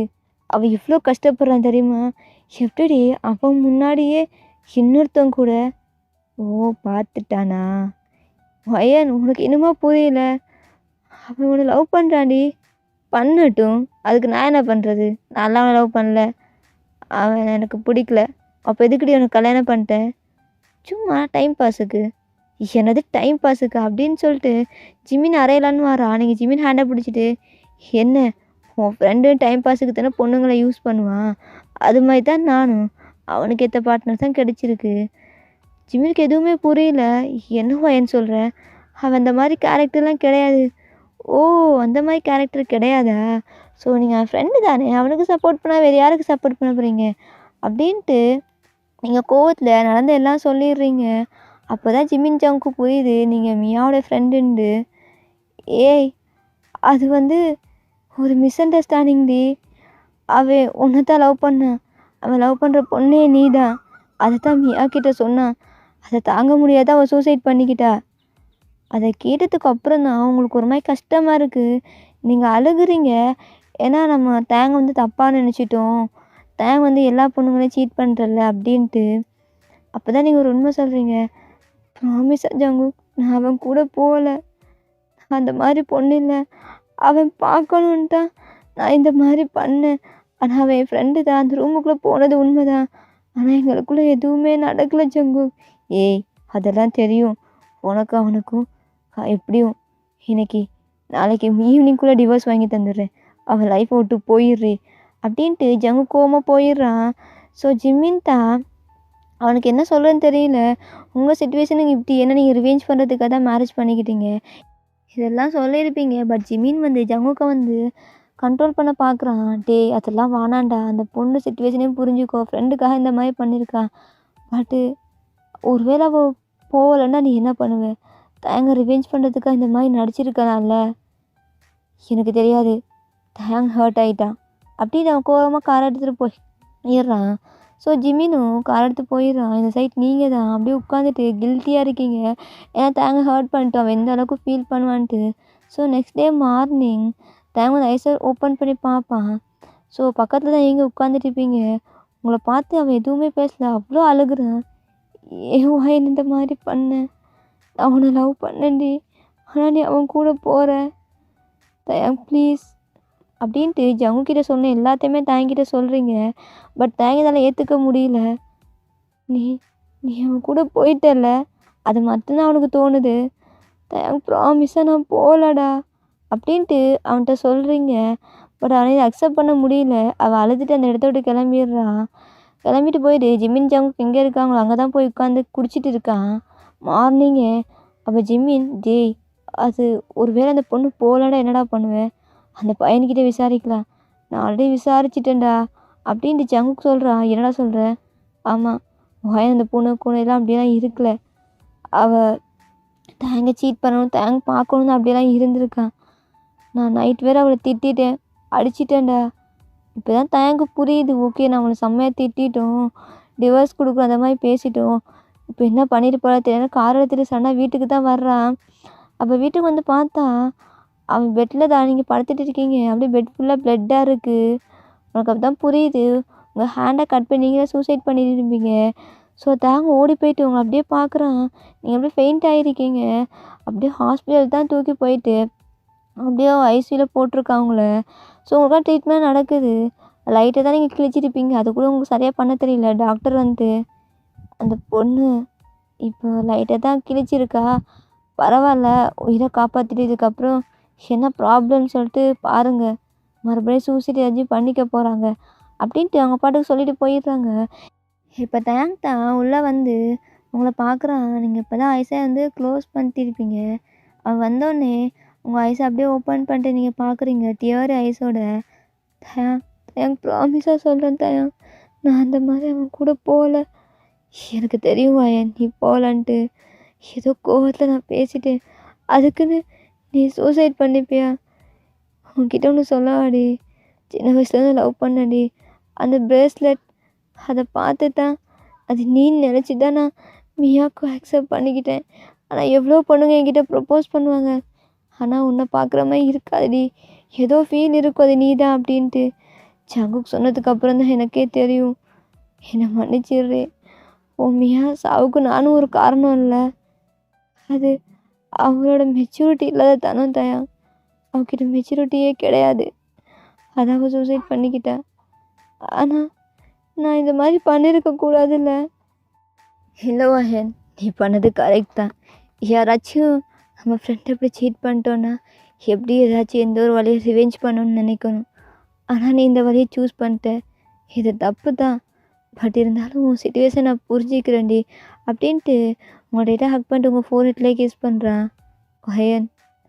அவன் இவ்வளோ கஷ்டப்படுறான் தெரியுமா, எப்படி அவன் முன்னாடியே இன்னொருத்தவங்க கூட. ஓ பார்த்துட்டானா பையன், உனக்கு இன்னுமா புரியல, அவன் உன்னை லவ் பண்ணுறான்டி, பண்ணட்டும், அதுக்கு நான் என்ன பண்ணுறது, நான்லாம் அவனை லவ் பண்ணல, அவன் எனக்கு பிடிக்கல, அப்போ எதுக்குடி அவனுக்கு கல்யாணம் பண்ணிட்டேன், சும்மா டைம் பாஸுக்கு. என்னது டைம் பாஸுக்கு அப்படின்னு சொல்லிட்டு ஜிமின் அறையலான்னு வரா. நீங்கள் ஜிமின் ஹேண்டை பிடிச்சிட்டு என்ன உன் ஃப்ரெண்டு டைம் பாஸுக்கு தானே பொண்ணுங்களை யூஸ் பண்ணுவான், அது மாதிரி தான் நானும், அவனுக்கு ஏற்ற பார்ட்னர் தான் கிடச்சிருக்கு. ஜிமினுக்கு எதுவுமே புரியல, என்னவா ஏன்னு சொல்கிறேன், அவன் அந்த மாதிரி கேரக்டர்லாம் கிடையாது. ஓ அந்த மாதிரி கேரக்டர் கிடையாதா, ஸோ நீங்கள் ஃப்ரெண்டு தானே, அவனுக்கு சப்போர்ட் பண்ணால் வேறு யாருக்கு சப்போர்ட் பண்ண போகிறீங்க அப்படின்ட்டு நீங்கள் கோவத்தில் நடந்த எல்லாம் சொல்லிடுறீங்க. அப்போ தான் ஜிமின் ஜாங்க்கு புரியுது நீங்கள் மியாவோட ஃப்ரெண்டுண்டு. ஏய் அது வந்து ஒரு மிஸ் அண்டர்ஸ்டாண்டிங்டி, அவன் உன்னை தான் லவ் பண்ணான், அவன் லவ் பண்ணுற பொண்ணே நீ தான், அதை தான் மியா கிட்ட சொன்னான், அதை தாங்க முடியாத அவன் சூசைட் பண்ணிக்கிட்டா. அதை கேட்டதுக்கு அப்புறம் தான் உங்களுக்கு ஒரு மாதிரி கஷ்டமாக இருக்குது, நீங்கள் அழுகுறீங்க. ஏன்னா நம்ம தேங்க வந்து தப்பாக நினச்சிட்டோம், தேங்க வந்து எல்லா பொண்ணுங்களையும் சீட் பண்ணுறல அப்படின்ட்டு. அப்போ தான் நீங்கள் ஒரு உண்மை சொல்கிறீங்க, ப்ராமிஸா ஜங்கு நான் அவன் கூட போகலை, நான் அந்த மாதிரி பொண்ணு இல்லை, அவன் பார்க்கணுன்னு தான் நான் இந்த மாதிரி பண்ணேன், ஆனால் அவன் என் ஃப்ரெண்டு தான், அந்த ரூமுக்குள்ளே போனது உண்மை தான், ஆனால் எங்களுக்குள்ளே எதுவுமே நடக்கலை ஜங்கு. ஏய் அதெல்லாம் தெரியும், உனக்கு அவனுக்கும் எப்படியும் இன்னைக்கு நாளைக்கு ஈவினிங்குள்ளே டிவோர்ஸ் வாங்கி தந்துடுறேன், அவன் லைஃப்பை விட்டு போயிடுறே அப்படின்ட்டு ஜங்கு கோவமாக போயிடுறான். ஸோ ஜிமின் தான் அவனுக்கு என்ன சொல்கிறேன்னு தெரியல, உங்கள் சுச்சுவேஷனுக்கு இப்படி என்ன நீங்கள் ரிவெஞ்ச் பண்ணுறதுக்காக தான் மேரேஜ் பண்ணிக்கிட்டீங்க இதெல்லாம் சொல்லியிருப்பீங்க. பட் ஜிமின் வந்து ஜங்குக்கை வந்து கண்ட்ரோல் பண்ண பார்க்குறான். அதெல்லாம் வானாண்டா, அந்த பொண்ணு சுச்சுவேஷனையும் புரிஞ்சுக்கோ, ஃப்ரெண்டுக்காக இந்த மாதிரி பண்ணியிருக்கா, பட்டு ஒருவேளை அவள் போகலைன்னா நீ என்ன பண்ணுவ, தேங்க ரிவெஞ்ச் பண்ணுறதுக்காக இந்த மாதிரி நடிச்சிருக்கலாம்ல, எனக்கு தெரியாது, தேங் ஹர்ட் ஆகிட்டான் அப்படின்னு அவன் கோவமாக காரை எடுத்துகிட்டு போயிடுறான். ஸோ ஜிமினும் கார் எடுத்து போயிடுறான். இந்த சைட் நீங்கள் தான் அப்படியே உட்காந்துட்டு கில்ட்டியாக இருக்கீங்க, ஏன்னா தேங்க ஹர்ட் பண்ணிட்டு அவன் எந்த அளவுக்கு ஃபீல் பண்ணுவான்ட்டு. ஸோ நெக்ஸ்ட் டே மார்னிங் தேங்க வந்து ஐஸை ஓப்பன் பண்ணி பார்ப்பான். ஸோ பக்கத்தில் தான் எங்கே உட்காந்துட்டு இருப்பீங்க. உங்களை பார்த்து அவன் எதுவுமே பேசல. அவ்வளோ அழுகுறான். ஏன் வாயன் இந்த மாதிரி பண்ணேன்? நான் உன்னை லவ் பண்ணேன்டி. ஆனால் நீ அவன் கூட போகிற. தயங் ப்ளீஸ் அப்படின்ட்டு ஜங்குக்கிட்ட சொன்ன எல்லாத்தையுமே தயங்கிட்ட சொல்கிறீங்க. பட் தயங்கதால் ஏற்றுக்க முடியல. நீ நீ அவன் கூட போயிட்டல, அது மட்டும்தான் அவனுக்கு தோணுது. தயங் ப்ராமிஸாக நான் போகலடா அப்படின்ட்டு அவன்கிட்ட சொல்கிறீங்க. பட் அவனை அக்செப்ட் பண்ண முடியல. அவள் அழுதுட்டு அந்த இடத்த விட்டு கிளம்பிடுறான். கிளம்பிட்டு போயிட்டு ஜிம்மின் ஜங்குக் எங்கே இருக்காங்களோ அங்கே தான் போய் உட்காந்து குடிச்சிட்டு இருக்கான். மார்னிங்கு அப்போ ஜிம்மின், டேய் அது ஒருவேளை அந்த பொண்ணு போகலடா என்னடா பண்ணுவேன்? அந்த பையன்கிட்ட விசாரிக்கலாம். நான் ஆல்ரெடி விசாரிச்சிட்டேன்டா அப்படின்ட்டு ஜங்குக் சொல்கிறான். என்னடா சொல்கிற? ஆமாம், பையன் அந்த பொண்ணு எல்லாம் அப்படியெல்லாம் இருக்கல. அவள் தேங்க சீட் பண்ணணும், தேங்க பார்க்கணுன்னு அப்படியெல்லாம் இருந்திருக்கான். நான் நைட் வேறு அவளை திட்டிட்டேன், அடிச்சிட்டேன்டா. இப்போ தான் தேங்க புரியுது. ஓகே, நான் அவளை செம்மையாக திட்டோம், டிவோர்ஸ் கொடுக்குறோம், அந்த மாதிரி பேசிட்டோம். இப்போ என்ன பண்ணிட்டு போகிறா தெரியல. கார் எடுத்துகிட்டு சடனாக வீட்டுக்கு தான் வர்றான். அப்போ வீட்டுக்கு வந்து பார்த்தா அவன் பெட்டில் தான் நீங்கள் படுத்துட்டு இருக்கீங்க. அப்படியே பெட் ஃபுல்லாக ப்ளட்டாக இருக்குது. உனக்கு அப்போ தான் புரியுது உங்கள் ஹேண்டை கட் பண்ணி நீங்களே சூசைட் பண்ணிட்டு இருப்பீங்க. ஸோ தேங்க ஓடி போயிட்டு உங்களை அப்படியே பார்க்குறான். நீங்கள் அப்படியே ஃபெயிண்ட் ஆகிருக்கீங்க. அப்படியே ஹாஸ்பிட்டல் தான் தூக்கி போயிட்டு அப்படியே ஐசியூவில் போட்டிருக்காங்க உங்கள. ஸோ உங்களுக்காக ட்ரீட்மெண்ட் நடக்குது. லைட்டை தான் நீங்கள் கிழிச்சிருப்பீங்க, அது கூட உங்களுக்கு சரியாக பண்ண தெரியல. டாக்டர் வந்து அந்த பொண்ணு இப்போ லைட்டை தான் கிழிச்சிருக்கா, பரவாயில்ல, உயிரை காப்பாற்றிட்டு இதுக்கப்புறம் என்ன ப்ராப்ளம்னு சொல்லிட்டு பாருங்கள், மறுபடியும் சூசைட் ஏதாச்சும் பண்ணிக்க போகிறாங்க அப்படின்ட்டு அவங்க பாட்டுக்கு சொல்லிட்டு போயிடுறாங்க. இப்போ தேங்க் தான் உள்ளே வந்து உங்களை பார்க்குறான். நீங்கள் இப்போ தான் ஐஸை வந்து க்ளோஸ் பண்ணிட்டிருப்பீங்க. அவன் வந்தோடனே உங்கள் ஐஸை அப்படியே ஓப்பன் பண்ணிட்டு நீங்கள் பார்க்குறீங்க டியர் ஐஸோட. தேங்க் ப்ராமிஸாக சொல்கிறேன் தயாங், நான் அந்த மாதிரி அவன் கூட போகல. எனக்கு தெரியும் வாயன் நீ போகலான்ட்டு. ஏதோ கோவத்தில் நான் பேசிட்டேன். அதுக்குன்னு நீ சூசைட் பண்ணிப்பியா? உன்கிட்ட ஒன்று சொல்லவாடி, சின்ன வயசுலேருந்து லவ் பண்ணடி. அந்த ப்ரேஸ்லெட் அதை பார்த்து தான் அது நீன்னு நினச்சி தான் நான் மியாவுக்கு அக்செப்ட் பண்ணிக்கிட்டேன். ஆனால் எவ்வளோ பொண்ணுங்க என்கிட்ட ப்ரப்போஸ் பண்ணுவாங்க, ஆனால் உன்னை பார்க்குற மாதிரி இருக்காதுடி. ஏதோ ஃபீல் இருக்கும், அது நீ தான் அப்படின்ட்டு. ஜங்குக் சொன்னதுக்கப்புறம் தான் எனக்கே தெரியும். என்னை மன்னிச்சிடுறே. ஓ மியா சாவுக்கு நானும் ஒரு காரணம் இல்லை. அது அவளோட மெச்சூரிட்டி இல்லாத தனம் தயா. அவகிட்ட மெச்சூரிட்டியே கிடையாது, அதான் அவள் சூசைட் பண்ணிக்கிட்டா. ஆனால் நான் இந்த மாதிரி பண்ணியிருக்கக்கூடாதுல்ல. இல்லை வாஹன், நீ பண்ணது கரெக்ட் தான். யாராச்சும் நம்ம ஃப்ரெண்டை எப்படி சீட் பண்ணிட்டோன்னா எப்படி ஏதாச்சும் எந்த ஒரு வழியை ரிவெஞ்ச் பண்ணணும்னு நினைக்கணும். ஆனால் நீ இந்த வழியை சூஸ் பண்ணிட்ட, இது தப்பு தான். பட் இருந்தாலும் உன் சிச்சுவேஷன் நான் புரிஞ்சிக்கிறேன்டி அப்படின்ட்டு உங்கள்கிட்ட ஹக் பண்ணிட்டு உங்கள் ஃபோன் ஹெட்லேயே கிஸ் பண்ணுறான். வயன்,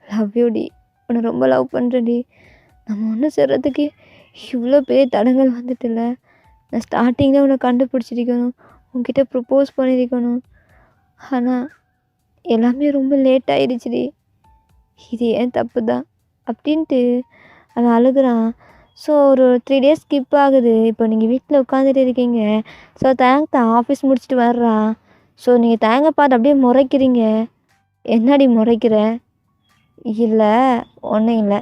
லவ் யூ டி, உன்னை ரொம்ப லவ் பண்ணுறேன்டி. நம்ம ஒன்று சேர்றதுக்கு இவ்வளோ பெரிய தடங்கள் வந்துட்டுல. நான் ஸ்டார்டிங்கில் உன்னை கண்டுபிடிச்சிருக்கணும், உன்கிட்ட ப்ரப்போஸ் பண்ணியிருக்கணும். ஆனால் எல்லாமே ரொம்ப லேட் ஆகிடுச்சிடி. இது ஏன் தப்பு தான் அப்படின்ட்டு அவன் அழுகுறான். ஸோ ஒரு 3 days ஸ்கிப் ஆகுது. இப்போ நீங்கள் வீட்டில் உட்காந்துட்டு இருக்கீங்க. ஸோ தேங்க் தான் ஆஃபீஸ் முடிச்சுட்டு வர்றான். ஸோ நீங்கள் தேங்க பார்த்து அப்படியே முறைக்கிறீங்க. என்னடி முறைக்கிற? இல்லை ஒன்றும் இல்லை,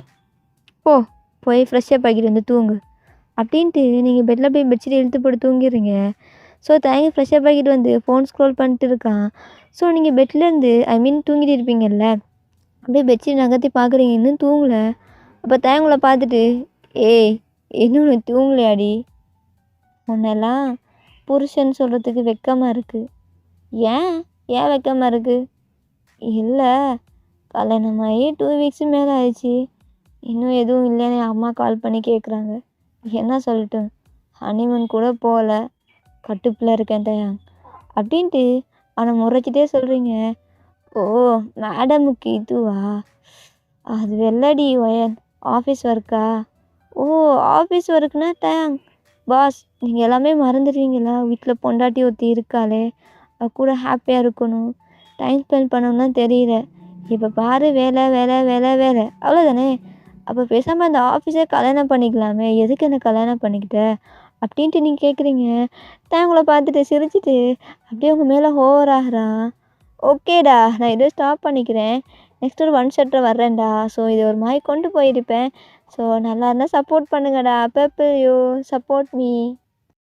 போய் ஃப்ரெஷ்ஷப் ஆகிட்டு வந்து தூங்கு அப்படின்ட்டு நீங்கள் பெட்டில் போய் பெட்ஷீட் இழுத்து போட்டு தூங்கிடுறீங்க. ஸோ தேங்கி ஃப்ரெஷ்ஷப் ஆகிட்டு வந்து ஃபோன் ஸ்க்ரோல் பண்ணிட்டு இருக்கான். ஸோ நீங்கள் பெட்லேருந்து தூங்கிட்டு இருப்பீங்கல்ல, அப்படியே பெட்ஷீட் நகர்த்தி பார்க்குறீங்க, இன்னும் தூங்கலை. அப்போ தேங்களை பார்த்துட்டு, ஏய் இன்னும் நீ தூங்கலையாடி? உன்னெல்லாம் புருஷன் சொல்கிறதுக்கு வெக்கமாக இருக்குது. ஏன் வெக்கமாக இருக்குது? இல்லை, கல்யாணமாகி 2 weeks மேலே ஆயிடுச்சு, இன்னும் எதுவும் இல்லைன்னு அம்மா கால் பண்ணி கேட்குறாங்க. என்ன சொல்லட்டும்? ஹனிமூன் கூட போகல, கட்டுப்பில் இருக்கேன் தயா அப்படின்ட்டு அவனை முறைச்சிட்டே சொல்கிறீங்க. ஓ மேடமுக்கு இதுவா? அது வெள்ளடி வயன், ஆஃபீஸ் ஒர்க்கா? ஓ ஆஃபீஸ் ஒர்க்குனா தேங்க் பாஸ், நீங்கள் எல்லாமே மறந்துடுவீங்களா? வீட்டில் பொண்டாட்டி ஒருத்தி இருக்காளே, அவ கூட ஹாப்பியாக இருக்கணும், டைம் ஸ்பெண்ட் பண்ணணும்னா தெரியல. இப்போ பாரு, வேலை வேலை வேலை வேலை, அவ்வளோதானே. அப்போ பேசாமல் அந்த ஆஃபீஸே கல்யாணம் பண்ணிக்கலாமே, எதுக்கு என்ன கல்யாணம் பண்ணிக்கிட்ட அப்படின்ட்டு நீங்கள் கேட்குறீங்க. தேங்களை பார்த்துட்டு சிரிச்சிட்டு அப்படியே உங்கள் மேலே ஓவர் ஆகிறான். ஓகேடா, நான் இதோ ஸ்டாப் பண்ணிக்கிறேன், நெக்ஸ்ட் ஒரு 1 shot வர்றேன்டா. ஸோ இது ஒரு மாதிரி கொண்டு போயிருப்பேன், ஸோ நல்லா இருந்தால் சப்போர்ட் பண்ணுங்கடா. People you support me.